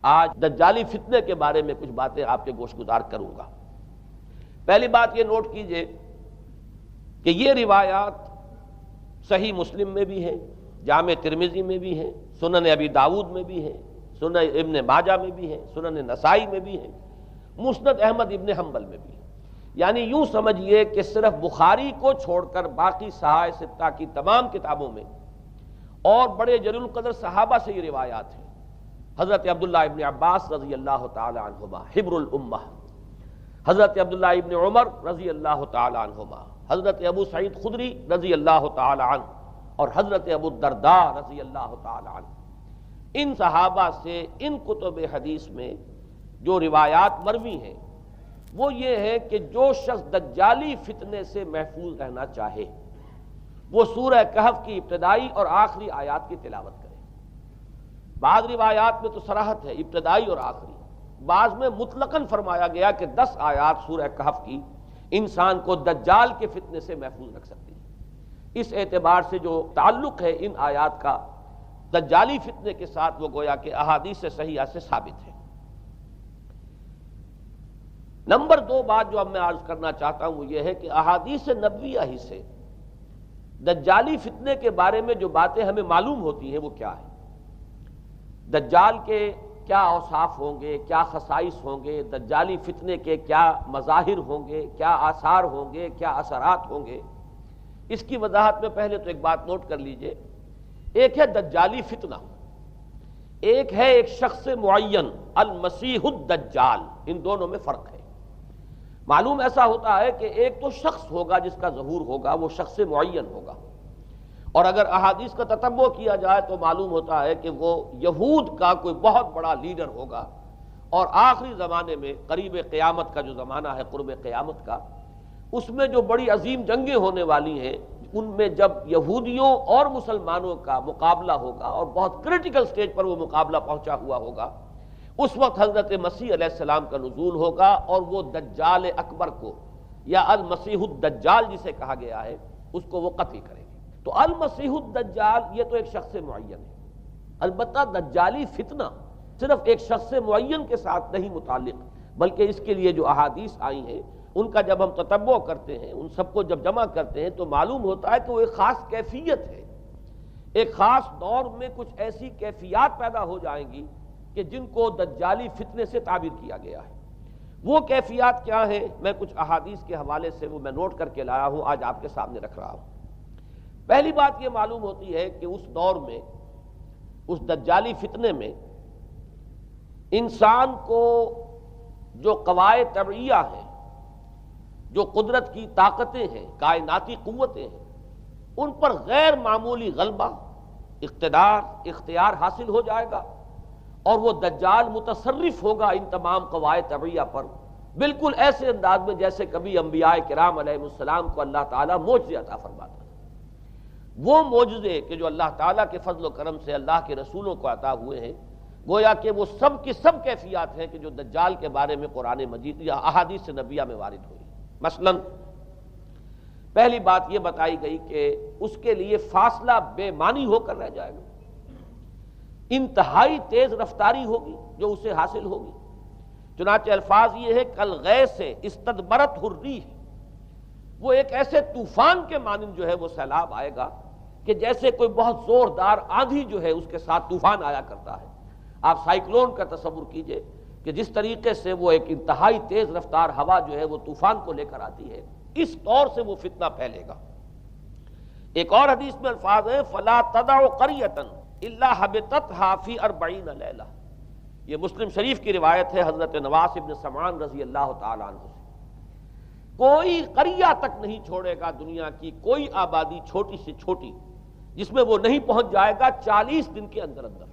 آج دجالی فتنے کے بارے میں کچھ باتیں آپ کے گوش گزار کروں گا۔ پہلی بات یہ نوٹ کیجئے کہ یہ روایات صحیح مسلم میں بھی ہیں، جامع ترمذی میں بھی ہیں، سنن ابی داؤد میں بھی ہیں، سنن ابن ماجہ میں بھی ہیں، سنن نسائی میں بھی ہیں، مسند احمد ابن حنبل میں بھی ہیں۔ یعنی یوں سمجھیے کہ صرف بخاری کو چھوڑ کر باقی صحاح ستہ کی تمام کتابوں میں اور بڑے جلیل القدر صحابہ سے یہ روایات ہیں۔ حضرت عبداللہ ابن عباس رضی اللہ تعالی عنہما حبر الامہ، حضرت عبداللہ ابن عمر رضی اللہ تعالی عنہما، حضرت ابو سعید خدری رضی اللہ تعالی عنہ، اور حضرت ابو الدرداء رضی اللہ تعالی عنہ۔ ان صحابہ سے ان کتب حدیث میں جو روایات مروی ہیں وہ یہ ہے کہ جو شخص دجالی فتنے سے محفوظ رہنا چاہے وہ سورہ کہف کی ابتدائی اور آخری آیات کی تلاوت کرے۔ بعض روایات میں تو صراحت ہے ابتدائی اور آخری، بعض میں مطلقاً فرمایا گیا کہ 10 آیات سورہ کہف کی انسان کو دجال کے فتنے سے محفوظ رکھ سکتی ہے۔ اس اعتبار سے جو تعلق ہے ان آیات کا دجالی فتنے کے ساتھ وہ گویا کہ احادیث صحیحہ سے ثابت ہے۔ نمبر 2 بات جو اب میں عرض کرنا چاہتا ہوں وہ یہ ہے کہ احادیث نبویہ ہی سے دجالی فتنے کے بارے میں جو باتیں ہمیں معلوم ہوتی ہیں وہ کیا ہے، دجال کے کیا اوصاف ہوں گے، کیا خصائص ہوں گے، دجالی فتنے کے کیا مظاہر ہوں گے، کیا آثار ہوں گے، کیا اثرات ہوں گے۔ اس کی وضاحت میں پہلے تو ایک بات نوٹ کر لیجئے، ایک ہے دجالی فتنہ، ایک ہے ایک شخص معین المسیح الدجال، ان دونوں میں فرق ہے۔ معلوم ایسا ہوتا ہے کہ ایک تو شخص ہوگا جس کا ظہور ہوگا، وہ شخص معین ہوگا، اور اگر احادیث کا تتبع کیا جائے تو معلوم ہوتا ہے کہ وہ یہود کا کوئی بہت بڑا لیڈر ہوگا، اور آخری زمانے میں قریب قیامت کا جو زمانہ ہے، قرب قیامت کا، اس میں جو بڑی عظیم جنگیں ہونے والی ہیں ان میں جب یہودیوں اور مسلمانوں کا مقابلہ ہوگا اور بہت کریٹیکل سٹیج پر وہ مقابلہ پہنچا ہوا ہوگا، اس وقت حضرت مسیح علیہ السلام کا نزول ہوگا اور وہ دجال اکبر کو یا المسیح الدجال جسے کہا گیا ہے اس کو وہ قتل کریں گے۔ تو المسیح الدجال یہ تو ایک شخص معین ہے، البتہ دجالی فتنہ صرف ایک شخص معین کے ساتھ نہیں متعلق، بلکہ اس کے لیے جو احادیث آئی ہیں ان کا جب ہم تتبع کرتے ہیں، ان سب کو جب جمع کرتے ہیں تو معلوم ہوتا ہے کہ وہ ایک خاص کیفیت ہے، ایک خاص دور میں کچھ ایسی کیفیات پیدا ہو جائیں گی کہ جن کو دجالی فتنے سے تعبیر کیا گیا ہے۔ وہ کیفیات کیا ہیں، میں کچھ احادیث کے حوالے سے وہ میں نوٹ کر کے لایا ہوں، آج آپ کے سامنے رکھ رہا ہوں۔ پہلی بات یہ معلوم ہوتی ہے کہ اس دور میں، اس دجالی فتنے میں، انسان کو جو قواعد طبعیہ ہیں، جو قدرت کی طاقتیں ہیں، کائناتی قوتیں ہیں، ان پر غیر معمولی غلبہ، اقتدار، اختیار حاصل ہو جائے گا، اور وہ دجال متصرف ہوگا ان تمام قواعد طبعیہ پر، بالکل ایسے انداز میں جیسے کبھی انبیاء کرام علیہ السلام کو اللہ تعالیٰ معجزے عطا فرماتا ہے۔ وہ معجزے کہ جو اللہ تعالیٰ کے فضل و کرم سے اللہ کے رسولوں کو عطا ہوئے ہیں، گویا کہ وہ سب کی سب کیفیات ہیں کہ جو دجال کے بارے میں قرآن مجید یا احادیث نبیہ میں وارد ہوئی۔ مثلا پہلی بات یہ بتائی گئی کہ اس کے لیے فاصلہ بے معنی ہو کر رہ جائے گا، انتہائی تیز رفتاری ہوگی جو اسے حاصل ہوگی۔ چنانچہ الفاظ یہ ہے کالغیث استدبرت الريح، وہ ایک ایسے طوفان کے مانند جو ہے وہ سیلاب آئے گا کہ جیسے کوئی بہت زوردار آندھی جو ہے اس کے ساتھ طوفان آیا کرتا ہے۔ آپ سائیکلون کا تصور کیجئے کہ جس طریقے سے وہ ایک انتہائی تیز رفتار ہوا جو ہے وہ طوفان کو لے کر آتی ہے، اس طور سے وہ فتنہ پھیلے گا۔ ایک اور حدیث میں الفاظ ہیں فلا تدع قریۃ الا حبطتها فی 40 لیلہ، یہ مسلم شریف کی روایت ہے حضرت نواس ابن سمعان رضی اللہ تعالی عنہ سے۔ کوئی قریہ تک نہیں چھوڑے گا دنیا کی کوئی آبادی چھوٹی سے چھوٹی جس میں وہ نہیں پہنچ جائے گا 40 دن کے اندر اندر۔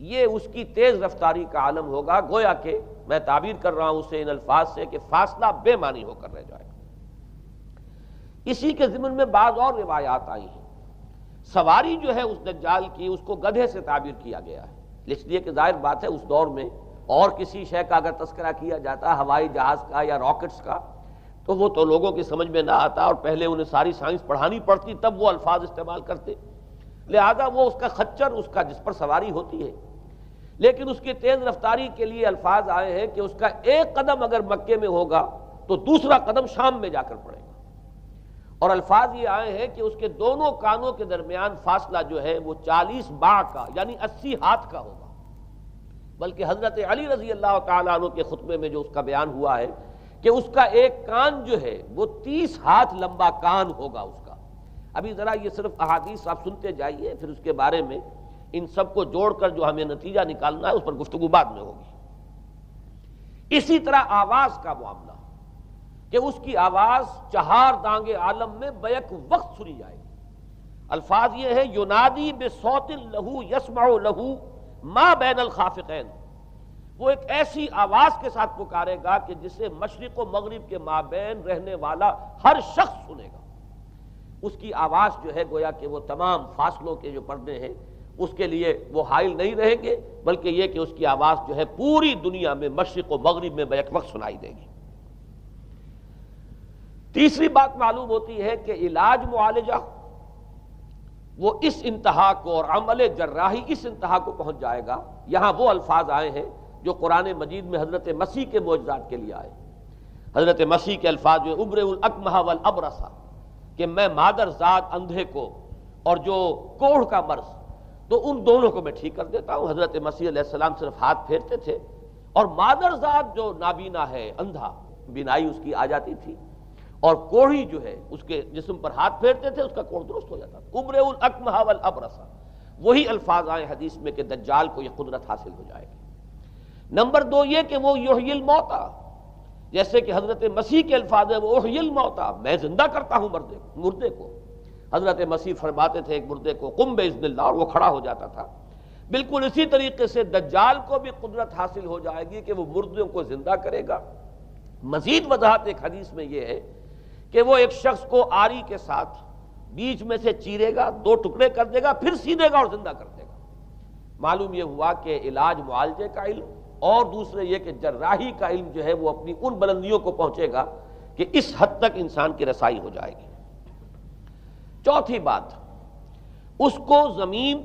یہ اس کی تیز رفتاری کا عالم ہوگا، گویا کہ میں تعبیر کر رہا ہوں اسے ان الفاظ سے کہ فاصلہ بے معنی ہو کر رہ جائے گا۔ اسی کے ضمن میں بعض اور روایات آئی ہیں۔ سواری جو ہے اس دجال کی اس کو گدھے سے تعبیر کیا گیا ہے، اس لیے کہ ظاہر بات ہے اس دور میں اور کسی شے کا اگر تذکرہ کیا جاتا ہوائی جہاز کا یا راکٹس کا تو وہ تو لوگوں کی سمجھ میں نہ آتا، اور پہلے انہیں ساری سائنس پڑھانی پڑتی تب وہ الفاظ استعمال کرتے، لہذا وہ اس کا خچر، اس کا جس پر سواری ہوتی ہے۔ لیکن اس کی تیز رفتاری کے لیے الفاظ آئے ہیں کہ اس کا ایک قدم اگر مکے میں ہوگا تو دوسرا قدم شام میں جا کر پڑے گا، اور الفاظ یہ آئے ہیں کہ اس کے دونوں کانوں کے درمیان فاصلہ جو ہے وہ 40 باع کا یعنی 80 ہاتھ کا ہوگا، بلکہ حضرت علی رضی اللہ تعالیٰ عنہ کے خطبے میں جو اس کا بیان ہوا ہے کہ اس کا ایک کان جو ہے وہ 30 ہاتھ لمبا کان ہوگا اس کا۔ ابھی ذرا یہ صرف احادیث آپ سنتے جائیے، پھر اس کے بارے میں ان سب کو جوڑ کر جو ہمیں نتیجہ نکالنا ہے اس پر گفتگو بعد میں ہوگی۔ اسی طرح آواز کا معاملہ کہ اس کی آواز 4 دانگ عالم میں بیک وقت سنی جائے گی۔ الفاظ یہ ہے ینادی بصوت لہو یسمع لہو ما بین الخافقین، وہ ایک ایسی آواز کے ساتھ پکارے گا کہ جسے مشرق و مغرب کے مابین رہنے والا ہر شخص سنے گا۔ اس کی آواز جو ہے گویا کہ وہ تمام فاصلوں کے جو پردے ہیں اس کے لیے وہ حائل نہیں رہیں گے، بلکہ یہ کہ اس کی آواز جو ہے پوری دنیا میں مشرق و مغرب میں بیک وقت سنائی دے گی۔ تیسری بات معلوم ہوتی ہے کہ علاج معالجہ وہ اس انتہا کو اور عمل جراحی اس انتہا کو پہنچ جائے گا۔ یہاں وہ الفاظ آئے ہیں جو قرآن مجید میں حضرت مسیح کے معجزات کے لیے آئے۔ حضرت مسیح کے الفاظ جو ابرئ الاکمہ والابرص، کہ میں مادر ذات اندھے کو اور جو کوڑھ کا مرض تو ان دونوں کو میں ٹھیک کر دیتا ہوں۔ حضرت مسیح علیہ السلام صرف ہاتھ پھیرتے تھے اور مادر ذات جو نابینا ہے، اندھا، بینائی اس کی آ جاتی تھی، اور کوڑھی جو ہے اس کے جسم پر ہاتھ پھیرتے تھے، اس کا کوڑھ درست ہو جاتا تھا۔ ابرئ الاکمہ والابرص، وہی الفاظ آئے حدیث میں کہ دجال کو یہ قدرت حاصل ہو جائے گی۔ نمبر 2 یہ کہ وہ یحیی الموتیٰ، جیسے کہ حضرت مسیح کے الفاظ ہیں وہ احیی الموتیٰ، میں زندہ کرتا ہوں مردے کو۔ حضرت مسیح فرماتے تھے ایک مردے کو قم باذن اللہ، اور وہ کھڑا ہو جاتا تھا۔ بالکل اسی طریقے سے دجال کو بھی قدرت حاصل ہو جائے گی کہ وہ مردوں کو زندہ کرے گا۔ مزید وضاحت ایک حدیث میں یہ ہے کہ وہ ایک شخص کو آری کے ساتھ بیچ میں سے چیرے گا، 2 ٹکڑے کر دے گا، پھر سیدھے گا اور زندہ کر دے گا۔ معلوم یہ ہوا کہ علاج معالجے کا علم اور دوسرے یہ کہ جراحی کا علم جو ہے وہ اپنی ان بلندیوں کو پہنچے گا کہ اس حد تک انسان کی رسائی ہو جائے گی۔ چوتھی بات، اس کو زمین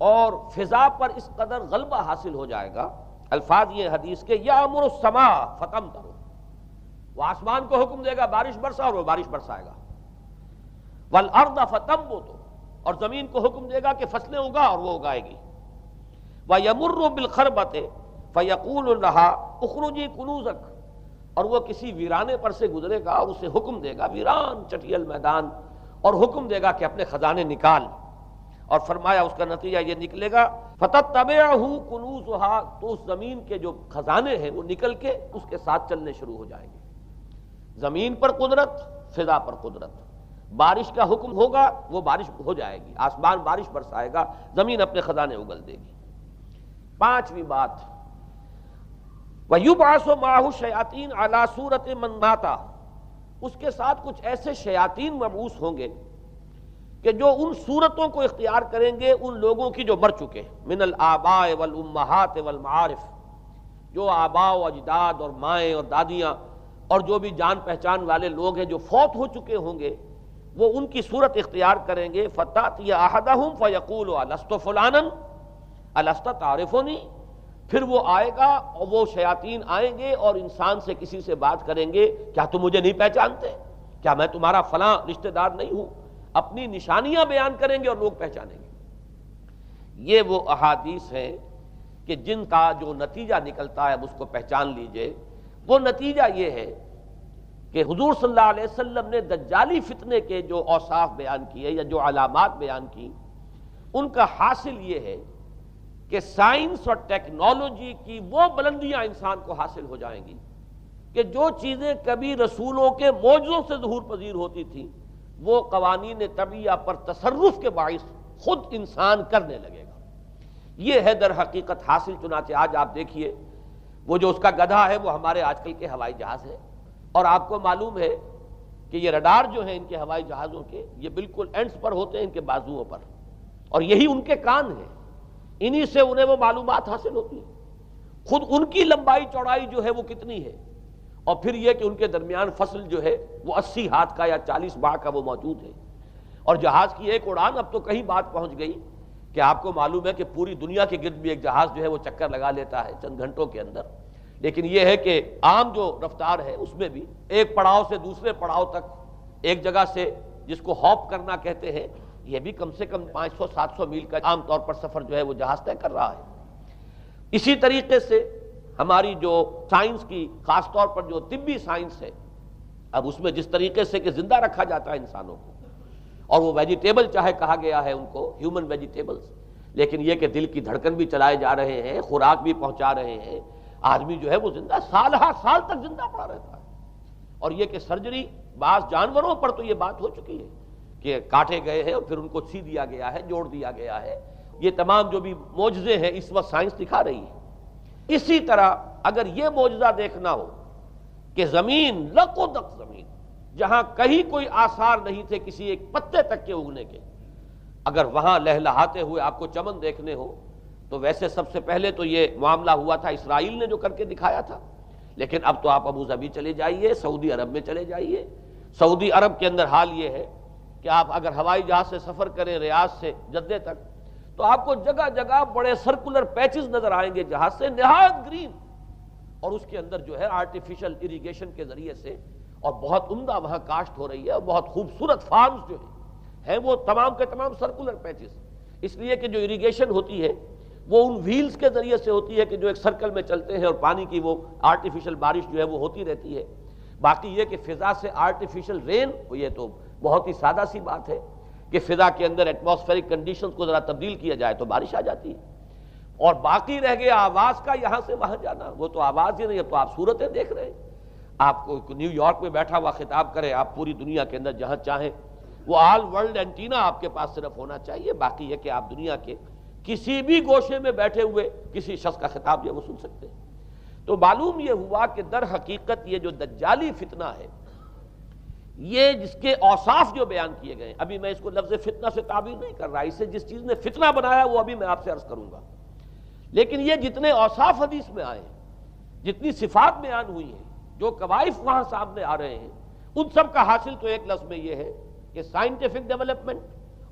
اور فضا پر اس قدر غلبہ حاصل ہو جائے گا۔ الفاظ یہ حدیث کے یامر السماء فتمطر، وہ آسمان کو حکم دے گا بارش برسا اور وہ بارش برسائے گا۔ والارض فتنبت، اور زمین کو حکم دے گا کہ فصلیں اگا اور وہ اگائے گی۔ وَيَمُرُّ بِالْخَرْبَةِ فَيَقُولُ لَهَا اُخْرُجِي كُنُوزَكَ، اور وہ کسی ویرانے پر سے گزرے گا اور اسے حکم دے گا، ویران چٹیل میدان، اور حکم دے گا کہ اپنے خزانے نکال، اور فرمایا اس کا نتیجہ یہ نکلے گا فَتَتَّبِعُهُ كُنُوزُهَا، تو اس زمین کے جو خزانے ہیں وہ نکل کے اس کے ساتھ چلنے شروع ہو جائیں گے۔ زمین پر قدرت، فضا پر قدرت، بارش کا حکم ہوگا وہ بارش ہو جائے گی، آسمان بارش برسائے گا، زمین اپنے خزانے اگل دے گی۔ 5ویں بات، وَيُبْعَثُ مَعَهُ الشَّيَاطِينُ عَلَى صُورَةِ مَن مَاتَ، اس کے ساتھ کچھ ایسے شیاطین مبعوث ہوں گے کہ جو ان صورتوں کو اختیار کریں گے ان لوگوں کی جو مر چکے، من الآباء والأمہات والمعارف، جو آباء و اجداد اور مائیں اور دادیاں اور جو بھی جان پہچان والے لوگ ہیں جو فوت ہو چکے ہوں گے، وہ ان کی صورت اختیار کریں گے۔ فَتَأْتِيَ أَحَدَهُمْ فَيَقُولُ أَلَسْتُ فُلَانًا أَلَسْتَ تَعْرِفُنِي، پھر وہ آئے گا اور وہ شیاطین آئیں گے اور انسان سے کسی سے بات کریں گے، کیا تم مجھے نہیں پہچانتے؟ کیا میں تمہارا فلاں رشتہ دار نہیں ہوں؟ اپنی نشانیاں بیان کریں گے اور لوگ پہچانیں گے۔ یہ وہ احادیث ہیں کہ جن کا جو نتیجہ نکلتا ہے اب اس کو پہچان لیجئے۔ وہ نتیجہ یہ ہے کہ حضور صلی اللہ علیہ وسلم نے دجالی فتنے کے جو اوصاف بیان کیے یا جو علامات بیان کی، ان کا حاصل یہ ہے کہ سائنس اور ٹیکنالوجی کی وہ بلندیاں انسان کو حاصل ہو جائیں گی کہ جو چیزیں کبھی رسولوں کے معجزوں سے ظہور پذیر ہوتی تھیں وہ قوانین طبیعہ پر تصرف کے باعث خود انسان کرنے لگے گا۔ یہ ہے در حقیقت حاصل۔ چنانچہ آج آپ دیکھیے وہ جو اس کا گدھا ہے وہ ہمارے آج کل کے ہوائی جہاز ہے، اور آپ کو معلوم ہے کہ یہ رڈار جو ہیں ان کے ہوائی جہازوں کے، یہ بالکل اینڈز پر ہوتے ہیں ان کے بازوؤں پر، اور یہی ان کے کان ہیں، انہی سے انہیں وہ معلومات حاصل ہوتی ہیں۔ خود ان کی لمبائی چوڑائی جو ہے وہ کتنی ہے، اور پھر یہ کہ ان کے درمیان فصل جو ہے وہ 80 ہاتھ کا یا 40 باع کا وہ موجود ہے۔ اور جہاز کی ایک اڑان اب تو کہیں بات پہنچ گئی کہ آپ کو معلوم ہے کہ پوری دنیا کے گرد بھی ایک جہاز جو ہے وہ چکر لگا لیتا ہے چند گھنٹوں کے اندر، لیکن یہ ہے کہ عام جو رفتار ہے اس میں بھی ایک پڑاؤ سے دوسرے پڑاؤ تک، ایک جگہ سے جس کو ہاپ کرنا کہتے ہیں، یہ بھی کم سے کم 500-700 میل کا عام طور پر سفر جو ہے وہ جہاز طے کر رہا ہے۔ اسی طریقے سے ہماری جو سائنس کی، خاص طور پر جو طبی سائنس ہے، اب اس میں جس طریقے سے کہ زندہ رکھا جاتا ہے انسانوں کو، اور وہ ویجیٹیبل چاہے کہا گیا ہے ان کو ہیومن ویجیٹیبلز، لیکن یہ کہ دل کی دھڑکن بھی چلائے جا رہے ہیں، خوراک بھی پہنچا رہے ہیں، آدمی جو ہے وہ زندہ سال ہر سال تک زندہ پڑا رہتا ہے۔ اور یہ کہ سرجری بعض جانوروں پر تو یہ بات ہو چکی ہے کہ کاٹے گئے ہیں اور پھر ان کو سی دیا گیا ہے، جوڑ دیا گیا ہے۔ یہ تمام جو بھی معجزے ہیں اس وقت سائنس دکھا رہی ہے۔ اسی طرح اگر یہ معجزہ دیکھنا ہو کہ زمین لق و دق زمین، جہاں کہیں کوئی آثار نہیں تھے کسی ایک پتے تک کے اگنے کے، اگر وہاں لہلہاتے ہوئے آپ کو چمن دیکھنے ہو تو ویسے سب سے پہلے تو یہ معاملہ ہوا تھا اسرائیل نے جو کر کے دکھایا تھا، لیکن اب تو آپ ابو ظبی چلے جائیے، سعودی عرب میں چلے جائیے۔ سعودی عرب کے اندر حال یہ ہے کہ آپ اگر ہوائی جہاز سے سفر کریں ریاض سے جدہ تک تو آپ کو جگہ جگہ بڑے سرکولر پیچز نظر آئیں گے جہاز سے، نہایت گرین، اور اس کے اندر جو ہے آرٹیفیشل اریگیشن کے ذریعے سے اور بہت عمدہ وہاں کاشت ہو رہی ہے، اور بہت خوبصورت فارمز جو ہیں وہ تمام کے تمام سرکولر پیچز، اس لیے کہ جو اریگیشن ہوتی ہے وہ ان ویلز کے ذریعے سے ہوتی ہے کہ جو ایک سرکل میں چلتے ہیں اور پانی کی وہ آرٹیفیشل بارش جو ہے وہ ہوتی رہتی ہے۔ باقی یہ کہ فضا سے آرٹیفیشل رین، یہ تو بہت ہی سادہ سی بات ہے کہ فضا کے اندر ایٹماسفیرک کنڈیشنز کو ذرا تبدیل کیا جائے تو بارش آ جاتی ہے۔ اور باقی رہ گیا آواز کا یہاں سے وہاں جانا، وہ تو آواز ہی نہیں، اب تو آپ صورتیں دیکھ رہے ہیں۔ آپ کو نیو یارک میں بیٹھا ہوا خطاب کرے، آپ پوری دنیا کے اندر جہاں چاہیں، وہ آل ورلڈ اینٹینا آپ کے پاس صرف ہونا چاہیے، باقی یہ کہ آپ دنیا کے کسی بھی گوشے میں بیٹھے ہوئے کسی شخص کا خطاب یہ وہ سن سکتے ہیں۔ تو معلوم یہ ہوا کہ در حقیقت یہ جو دجالی فتنہ ہے، یہ جس کے اوصاف جو بیان کیے گئے، ابھی میں اس کو لفظ فتنہ سے تعبیر نہیں کر رہا، اسے جس چیز نے فتنہ بنایا وہ ابھی میں آپ سے عرض کروں گا، لیکن یہ جتنے اوصاف حدیث میں آئے ہیں، جتنی صفات بیان ہوئی ہیں، جو کوائف وہاں سامنے آ رہے ہیں، ان سب کا حاصل تو ایک لفظ میں یہ ہے کہ سائنٹیفک ڈیولپمنٹ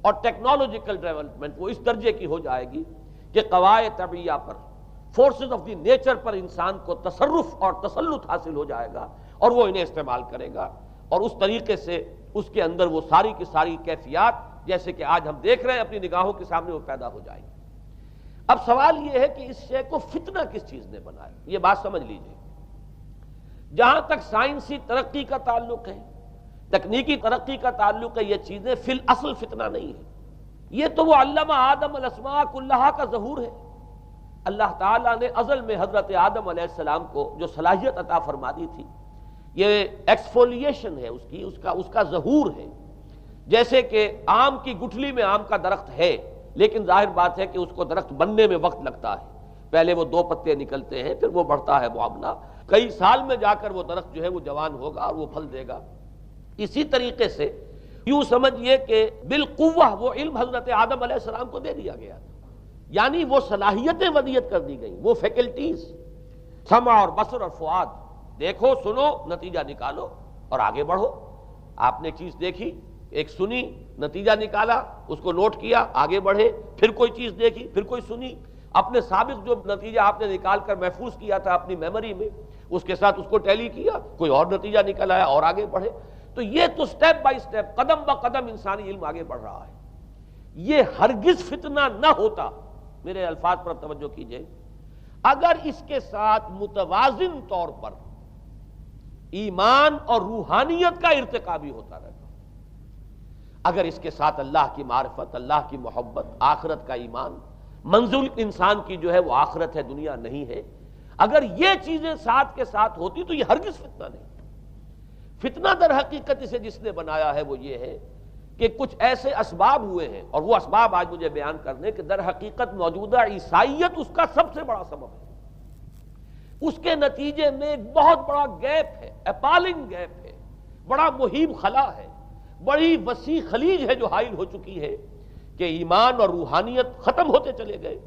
اور ٹیکنالوجیکل ڈیولپمنٹ وہ اس درجے کی ہو جائے گی کہ قواعد طبیعیہ پر، فورسز آف دی نیچر پر انسان کو تصرف اور تسلط حاصل ہو جائے گا، اور وہ انہیں استعمال کرے گا، اور اس طریقے سے اس کے اندر وہ ساری کی ساری کیفیات جیسے کہ آج ہم دیکھ رہے ہیں اپنی نگاہوں کے سامنے وہ پیدا ہو جائیں گی۔ اب سوال یہ ہے کہ اس شے کو فتنہ کس چیز نے بنایا، یہ بات سمجھ لیجئے۔ جہاں تک سائنسی ترقی کا تعلق ہے، تکنیکی ترقی کا تعلق ہے، یہ چیزیں فی الاصل فتنہ نہیں ہے، یہ تو وہ علمہ آدم الاسماء کلہا کا ظہور ہے۔ اللہ تعالیٰ نے ازل میں حضرت آدم علیہ السلام کو جو صلاحیت عطا فرما دی تھی، یہ ایکسفولیشن ہے اس کا ظہور ہے۔ جیسے کہ آم کی گٹھلی میں آم کا درخت ہے، لیکن ظاہر بات ہے کہ اس کو درخت بننے میں وقت لگتا ہے، پہلے وہ 2 پتے نکلتے ہیں، پھر وہ بڑھتا ہے معاملہ، کئی سال میں جا کر وہ درخت جو ہے وہ جوان ہوگا اور وہ پھل دے گا۔ اسی طریقے سے یوں سمجھئے کہ بالقوہ وہ علم حضرت آدم علیہ السلام کو دے دیا گیا، یعنی وہ صلاحیتیں ودیت کر دی گئیں، وہ فیکلٹیز، سمع اور بصر اور فؤاد، دیکھو سنو نتیجہ نکالو اور آگے بڑھو۔ آپ نے چیز دیکھی، ایک سنی، نتیجہ نکالا، اس کو نوٹ کیا، آگے بڑھے، پھر کوئی چیز دیکھی، پھر کوئی سنی، اپنے سابق جو نتیجہ آپ نے نکال کر محفوظ کیا تھا اپنی میموری میں، اس کے ساتھ اس کو ٹیلی کیا، کوئی اور نتیجہ نکل آیا اور آگے بڑھے۔ تو یہ تو سٹیپ بائی سٹیپ، قدم با قدم انسانی علم آگے بڑھ رہا ہے۔ یہ ہرگز فتنہ نہ ہوتا، میرے الفاظ پر توجہ کیجئے، اگر اس کے ساتھ متوازن طور پر ایمان اور روحانیت کا ارتقا بھی ہوتا رہتا، اگر اس کے ساتھ اللہ کی معرفت، اللہ کی محبت، آخرت کا ایمان، منزل انسان کی جو ہے وہ آخرت ہے، دنیا نہیں ہے، اگر یہ چیزیں ساتھ کے ساتھ ہوتی تو یہ ہرگز فتنہ نہیں۔ فتنہ در حقیقت اسے جس نے بنایا ہے وہ یہ ہے کہ کچھ ایسے اسباب ہوئے ہیں، اور وہ اسباب آج مجھے بیان کرنے کہ در حقیقت موجودہ عیسائیت اس کا سب سے بڑا سبب ہے۔ اس کے نتیجے میں ایک بہت بڑا گیپ ہے، اپالنگ گیپ ہے، بڑا مہیب خلا ہے، بڑی وسیع خلیج ہے جو حائل ہو چکی ہے کہ ایمان اور روحانیت ختم ہوتے چلے گئے،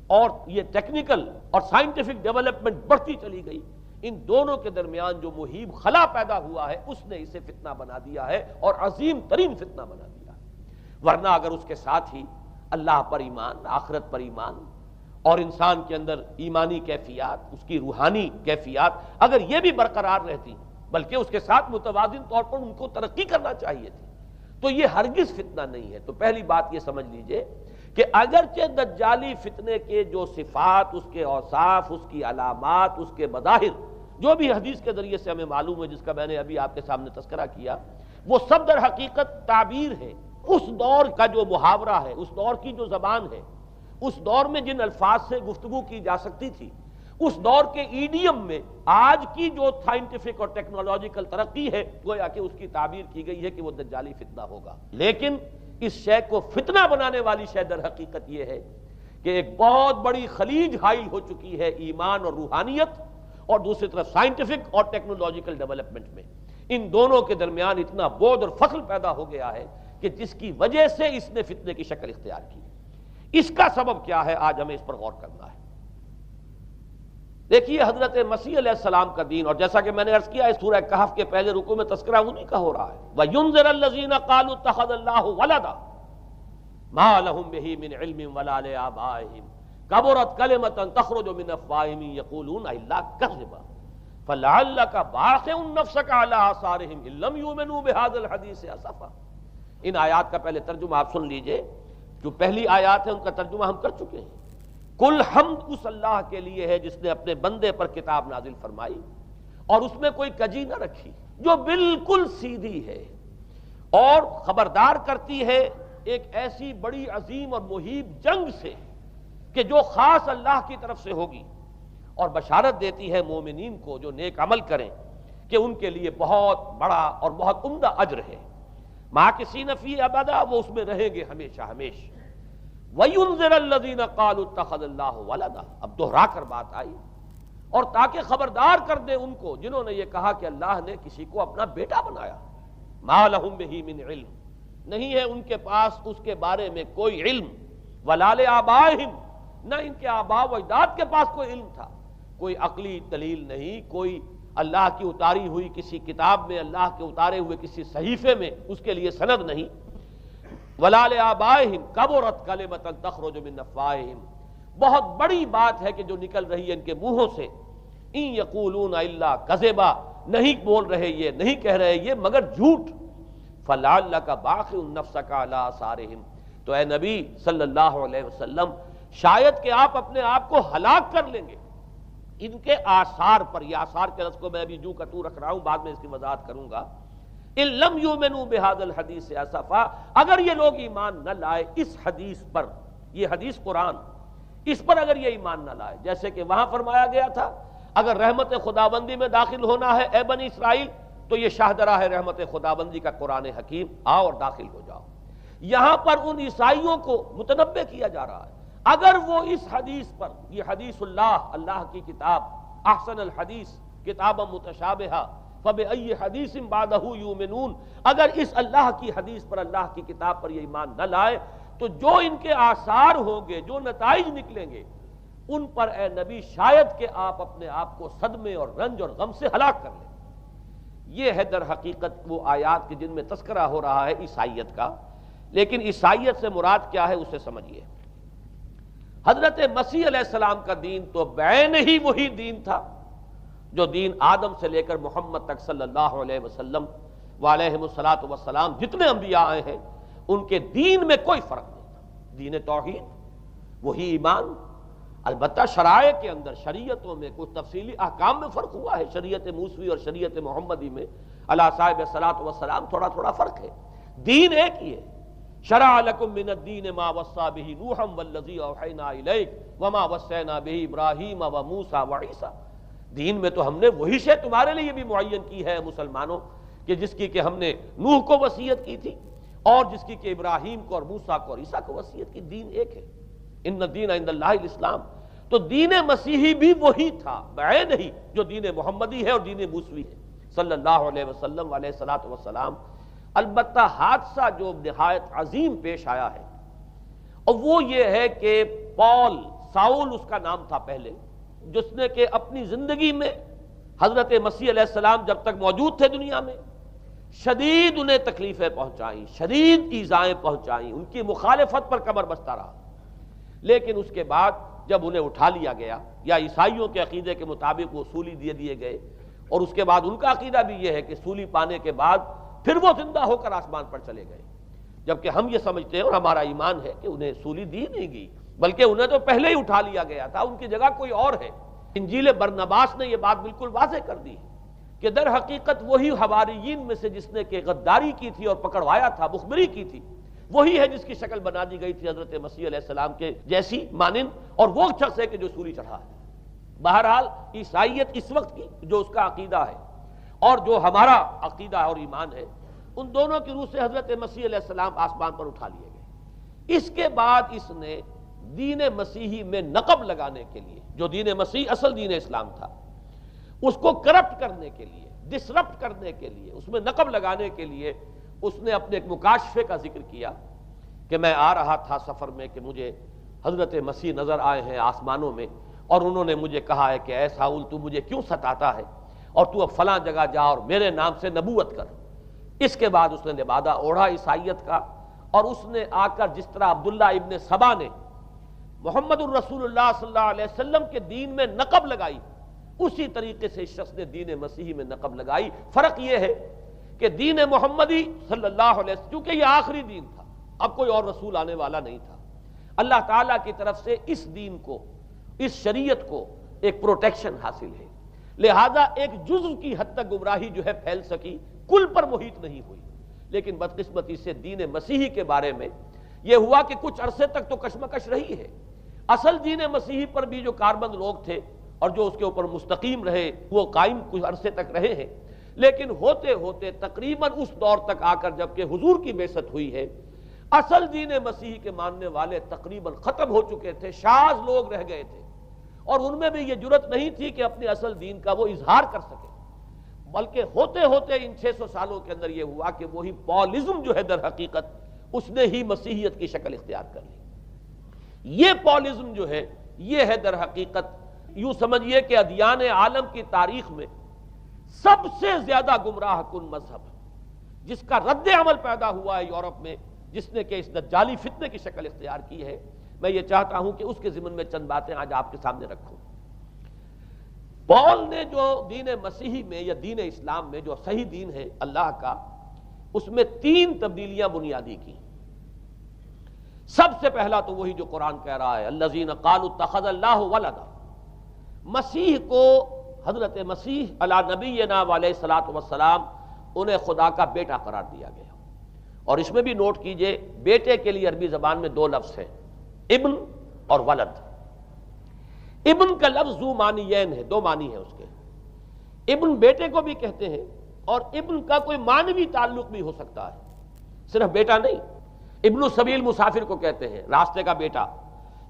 اور یہ ٹیکنیکل اور سائنٹیفک ڈیولپمنٹ بڑھتی چلی گئی۔ ان دونوں کے درمیان جو مہیب خلا پیدا ہوا ہے اس نے اسے فتنہ بنا دیا ہے، اور عظیم ترین فتنہ بنا دیا ہے۔ ورنہ اگر اس کے ساتھ ہی اللہ پر ایمان، آخرت پر ایمان، اور انسان کے اندر ایمانی کیفیات، اس کی روحانی کیفیات اگر یہ بھی برقرار رہتی بلکہ اس کے ساتھ متوازن طور پر ان کو ترقی کرنا چاہیے تھی، تو یہ ہرگز فتنہ نہیں ہے۔ تو پہلی بات یہ سمجھ لیجئے کہ اگرچہ دجالی فتنے کے جو صفات، اس کے اوصاف، اس کی علامات، اس کے مظاہر جو بھی حدیث کے ذریعے سے ہمیں معلوم ہے، جس کا میں نے ابھی آپ کے سامنے تذکرہ کیا، وہ سب در حقیقت تعبیر ہے اس دور کا جو محاورہ ہے، اس دور کی جو زبان ہے، اس دور میں جن الفاظ سے گفتگو کی جا سکتی تھی، اس دور کے ایڈیم میں آج کی جو سائنٹیفک اور ٹیکنالوجیکل ترقی ہے، گویا کہ اس کی تعبیر کی گئی ہے کہ وہ دجالی فتنہ ہوگا۔ لیکن اس شے کو فتنہ بنانے والی شے در حقیقت یہ ہے کہ ایک بہت بڑی خلیج حائل ہو چکی ہے ایمان اور روحانیت، اور دوسری طرف سائنٹیفک اور ٹیکنالوجیکل ڈیولپمنٹ میں ان دونوں کے درمیان اتنا بعد اور فصل پیدا ہو گیا ہے کہ جس کی وجہ سے اس نے فتنے کی شکل اختیار کی۔ اس کا سبب کیا ہے، آج ہمیں اس پر غور کرنا ہے۔ دیکھیے حضرت مسیح علیہ السلام کا دین، اور جیسا کہ میں نے عرض کیا اس سورہ کہف کے پہلے رکوع میں تذکرہ انہی کا ہو رہا ہے، وَيُنذِرَ الَّذِينَ قَالُوا اتَّخَذَ اللَّهُ وَلَدًا مَا لَهُم بِهِ مِنْ عِلْمٍ وَلَا لِآبَائِهِمْ كَبُرَتْ كَلِمَةً تَخْرُجُ مِنْ أَفْوَاهِهِمْ يَقُولُونَ إِلَّا كَذِبًا فَلَعَلَّكَ بَاخِعٌ نَفْسَكَ عَلَىٰ آثَارِهِمْ إِن لَّمْ يُؤْمِنُوا بِهَٰذَا الْحَدِيثِ أَسَفًا۔ ان آیات کا پہلے ترجمہ آپ سن لیجئے، جو پہلی آیات ہے ان کا ترجمہ ہم کر چکے ہیں۔ کل حمد اس اللہ کے لیے ہے جس نے اپنے بندے پر کتاب نازل فرمائی اور اس میں کوئی کجی نہ رکھی، جو بالکل سیدھی ہے اور خبردار کرتی ہے ایک ایسی بڑی عظیم اور مہیب جنگ سے کہ جو خاص اللہ کی طرف سے ہوگی، اور بشارت دیتی ہے مومنین کو جو نیک عمل کریں کہ ان کے لیے بہت بڑا اور بہت عمدہ اجر ہے، ماکثین فیہ ابدا، وہ اس میں رہیں گے ہمیشہ ہمیشہ۔ وَيُنذِرَ الَّذِينَ قَالُوا اتَّخَذَ اللَّهُ وَلَدًا، اب دوہرا کر بات آئی، اور تاکہ خبردار کر دے ان کو جنہوں نے یہ کہا کہ اللہ نے کسی کو اپنا بیٹا بنایا۔ مَا لَهُم بِهِ مِنْ عِلْمٍ، نہیں ہے ان کے پاس اس کے بارے میں کوئی علم، وَلَا لِآبَائِهِمْ، نہ ان کے آباء و اجداد کے پاس کوئی علم تھا، کوئی عقلی دلیل نہیں، کوئی اللہ کی اتاری ہوئی کسی کتاب میں، اللہ کے اتارے ہوئے کسی صحیفے میں اس کے لیے سند نہیں۔ وَلَا لِآبَائِهِمْ كَبُرَتْ كَلِمَةً تَخْرُجُ مِنْ أَفْوَاهِهِمْ، بہت بڑی بات ہے کہ جو نکل رہی ہے ان کے منہوں سے، إِن يَقُولُونَ إِلَّا كَذِبًا، نہیں بول رہے یہ، نہیں کہہ رہے یہ مگر جھوٹ۔ فَلَعَلَّكَ بَاخِعٌ نَفْسَكَ عَلَىٰ آثَارِهِمْ، تو اے نبی صلی اللہ علیہ وسلم شاید کہ آپ اپنے آپ کو ہلاک کر لیں گے ان کے آثار پر۔ یہ آثار کے لفظ کو میں ابھی جو کا تو رکھ رہا ہوں، بعد میں اس کی وضاحت کروں گا۔ ان لم یؤمنوا بهذا الحدیث اسفا، اگر یہ لوگ ایمان نہ لائے اس حدیث پر، یہ حدیث قرآن، اس پر اگر یہ ایمان نہ لائے، جیسے کہ وہاں فرمایا گیا تھا اگر رحمت خداوندی میں داخل ہونا ہے اے بنی اسرائیل تو یہ شاہدرہ ہے رحمت خداوندی کا قرآن حکیم، آؤ اور داخل ہو جاؤ۔ یہاں پر ان عیسائیوں کو متنبہ کیا جا رہا ہے اگر وہ اس حدیث پر، یہ حدیث اللہ، اللہ کی کتاب، احسن الحدیث کتابا متشابہہ فَبِأَيِّ حَدِيثٍ بَعْدَهُ يُؤْمِنُونَ، اگر اس اللہ کی حدیث پر، اللہ کی کتاب پر یہ ایمان نہ لائے تو جو ان کے آثار ہوں گے، جو نتائج نکلیں گے، ان پر اے نبی شاید کہ آپ اپنے آپ کو صدمے اور رنج اور غم سے ہلاک کر لیں۔ یہ ہے در حقیقت وہ آیات کہ جن میں تذکرہ ہو رہا ہے عیسائیت کا، لیکن عیسائیت سے مراد کیا ہے اسے سمجھیے۔ حضرت مسیح علیہ السلام کا دین تو بعین ہی وہی دین تھا جو دین آدم سے لے کر محمد تک صلی اللہ علیہ وسلم وعلیہم الصلاۃ والسلام جتنے انبیاء آئے ہیں ان کے دین میں کوئی فرق نہیں تھا۔ دین توحید، وہی ایمان، البتہ شرائع کے اندر، شریعتوں میں کچھ تفصیلی احکام میں فرق ہوا ہے، شریعت موسوی اور شریعت محمدی میں علی صاحب الصلاۃ والسلام تھوڑا تھوڑا فرق ہے، دین ایک ہی ہے۔ شرع لکم من الدین ما وصی بہ نوحا والذی اوحینا الیک وما وصینا بہ ابراہیم وموسیٰ وعیسیٰ، دین میں تو ہم نے وہی شے تمہارے لیے بھی معین کی ہے مسلمانوں، کہ جس کی کہ ہم نے نوح کو وصیت کی تھی اور جس کی کہ ابراہیم کو اور موسیٰ کو اور عیسیٰ کو وصیت کی، دین ایک ہے۔ ان الدین عند اللہ الاسلام، تو دین مسیحی بھی وہی تھا بعین ہی جو دین محمدی ہے اور دین موسوی ہے صلی اللہ علیہ وسلم علیہ الصلاۃ والسلام۔ البتہ حادثہ جو نہایت عظیم پیش آیا ہے اور وہ یہ ہے کہ پال، ساؤل اس کا نام تھا پہلے، جس نے کہ اپنی زندگی میں حضرت مسیح علیہ السلام جب تک موجود تھے دنیا میں شدید انہیں تکلیفیں پہنچائیں، شدید ایذائیں پہنچائیں، ان کی مخالفت پر کمر بستہ رہا، لیکن اس کے بعد جب انہیں اٹھا لیا گیا یا عیسائیوں کے عقیدے کے مطابق وہ سولی دیے گئے، اور اس کے بعد ان کا عقیدہ بھی یہ ہے کہ سولی پانے کے بعد پھر وہ زندہ ہو کر آسمان پر چلے گئے، جبکہ ہم یہ سمجھتے ہیں اور ہمارا ایمان ہے کہ انہیں سولی دی نہیں گئی، بلکہ انہیں تو پہلے ہی اٹھا لیا گیا تھا، ان کی جگہ کوئی اور ہے۔ انجیل برنباس نے یہ بات بالکل واضح کر دی کہ در حقیقت وہی حواریین میں سے جس نے کہ غداری کی تھی اور پکڑوایا تھا، مخبری کی تھی، وہی ہے جس کی شکل بنا دی گئی تھی حضرت مسیح علیہ السلام کے جیسی مانند، اور وہ شخص ہے کہ جو سولی چڑھا ہے۔ بہرحال عیسائیت اس وقت کی جو اس کا عقیدہ ہے اور جو ہمارا عقیدہ اور ایمان ہے، ان دونوں کی روح سے حضرت مسیح علیہ السلام آسمان پر اٹھا لیے گئے۔ اس کے بعد اس نے دین مسیحی میں نقب لگانے کے لیے، جو دین مسیح اصل دین اسلام تھا، اس کو کرپٹ کرنے کے لیے، ڈسرپٹ کرنے کے لیے، اس میں نقب لگانے کے لیے اس نے اپنے ایک مکاشفے کا ذکر کیا کہ میں آ رہا تھا سفر میں کہ مجھے حضرت مسیح نظر آئے ہیں آسمانوں میں، اور انہوں نے مجھے کہا ہے کہ اے ساؤل تو مجھے کیوں ستاتا ہے، اور تو اب فلاں جگہ جا اور میرے نام سے نبوت کر۔ اس کے بعد اس نے لبادہ اوڑھا عیسائیت کا، اور اس نے آ کر جس طرح عبداللہ ابن سبا نے محمد الرسول اللہ صلی اللہ علیہ وسلم کے دین میں نقب لگائی، اسی طریقے سے اس شخص نے دین مسیحی میں نقب لگائی۔ فرق یہ ہے کہ دین محمدی صلی اللہ علیہ وسلم، چونکہ یہ آخری دین تھا، اب کوئی اور رسول آنے والا نہیں تھا، اللہ تعالیٰ کی طرف سے اس دین کو، اس شریعت کو ایک پروٹیکشن حاصل ہے، لہذا ایک جزو کی حد تک گمراہی جو ہے پھیل سکی، کل پر محیط نہیں ہوئی۔ لیکن بدقسمتی سے دین مسیحی کے بارے میں یہ ہوا کہ کچھ عرصے تک تو کشمکش رہی ہے، اصل دین مسیحی پر بھی جو کاربند لوگ تھے اور جو اس کے اوپر مستقیم رہے وہ قائم کچھ عرصے تک رہے ہیں، لیکن ہوتے ہوتے تقریباً اس دور تک آ کر جب کہ حضور کی بعثت ہوئی ہے، اصل دین مسیحی کے ماننے والے تقریباً ختم ہو چکے تھے، شاذ لوگ رہ گئے تھے، اور ان میں بھی یہ جرت نہیں تھی کہ اپنے اصل دین کا وہ اظہار کر سکے، بلکہ ہوتے ہوتے ان 600 سالوں کے اندر یہ ہوا کہ وہی پالزم جو ہے در حقیقت اس نے ہی مسیحیت کی شکل اختیار کر لی۔ یہ پالزم جو ہے یہ ہے در حقیقت، یوں سمجھیے کہ ادیان عالم کی تاریخ میں سب سے زیادہ گمراہ کن مذہب، جس کا رد عمل پیدا ہوا ہے یورپ میں، جس نے کہ اس دجالی فتنے کی شکل اختیار کی ہے۔ میں یہ چاہتا ہوں کہ اس کے ضمن میں چند باتیں آج آپ کے سامنے رکھوں۔ پال نے جو دین مسیحی میں یا دین اسلام میں جو صحیح دین ہے اللہ کا، اس میں 3 تبدیلیاں بنیادی کی۔ سب سے پہلا تو وہی جو قرآن کہہ رہا ہے الذین قالوا اتخذ اللہ ولدا، مسیح کو، حضرت مسیح علی نبینا علیہ الصلوۃ والسلام، انہیں خدا کا بیٹا قرار دیا گیا۔ اور اس میں بھی نوٹ کیجئے بیٹے کے لیے عربی زبان میں 2 لفظ ہیں، ابن اور ولد۔ ابن کا لفظ ذو معنیین ہے، 2 معنی ہیں اس کے، ابن بیٹے کو بھی کہتے ہیں، اور ابن کا کوئی معنوی تعلق بھی ہو سکتا ہے، صرف بیٹا نہیں۔ ابن السبیل مسافر کو کہتے ہیں، راستے کا بیٹا،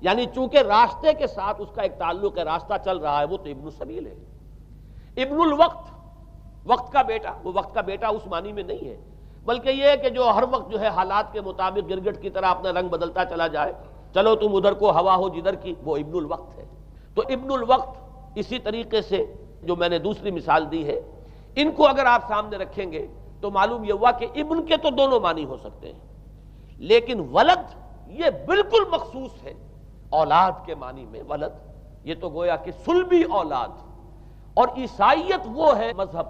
یعنی چونکہ راستے کے ساتھ اس کا ایک تعلق ہے، راستہ چل رہا ہے، وہ تو ابن السبیل ہے۔ ابن الوقت، وقت کا بیٹا، وہ وقت کا بیٹا اس معنی میں نہیں ہے، بلکہ یہ ہے کہ جو ہر وقت جو ہے حالات کے مطابق گرگٹ کی طرح اپنا رنگ بدلتا چلا جائے، چلو تم ادھر کو ہوا ہو جدھر کی، وہ ابن الوقت ہے۔ تو ابن الوقت اسی طریقے سے جو میں نے دوسری مثال دی ہے، ان کو اگر آپ سامنے رکھیں گے تو معلوم یہ ہوا کہ ابن کے تو دونوں معنی ہو سکتے ہیں، لیکن ولد یہ بالکل مخصوص ہے اولاد کے معنی میں۔ ولد یہ تو گویا کہ صلبی اولاد، اور عیسائیت وہ ہے مذہب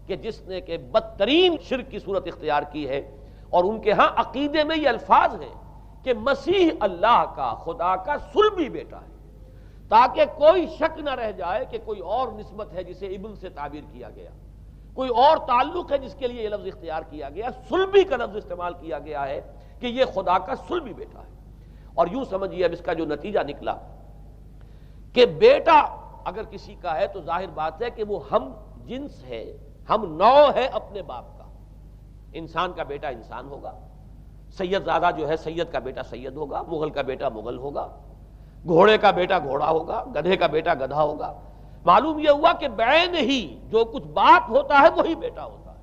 کہ جس نے کہ بدترین شرک کی صورت اختیار کی ہے، اور ان کے ہاں عقیدے میں یہ الفاظ ہیں کہ مسیح اللہ کا، خدا کا صلبی بیٹا ہے، تاکہ کوئی شک نہ رہ جائے کہ کوئی اور نسبت ہے جسے ابن سے تعبیر کیا گیا، کوئی اور تعلق ہے جس کے لیے یہ لفظ اختیار کیا گیا، صلبی کا لفظ استعمال کیا گیا ہے کہ یہ خدا کا صلبی بیٹا ہے۔ اور یوں سمجھیے اب اس کا جو نتیجہ نکلا کہ بیٹا اگر کسی کا ہے تو ظاہر بات ہے کہ وہ ہم جنس ہے، ہم نوع ہے اپنے باپ کا۔ انسان کا بیٹا انسان ہوگا، سید زادہ جو ہے سید کا بیٹا سید ہوگا، مغل کا بیٹا مغل ہوگا، گھوڑے کا بیٹا گھوڑا ہوگا، گدھے کا بیٹا گدھا ہوگا۔ معلوم یہ ہوا کہ بعین ہی جو کچھ باپ ہوتا ہے وہی بیٹا ہوتا ہے۔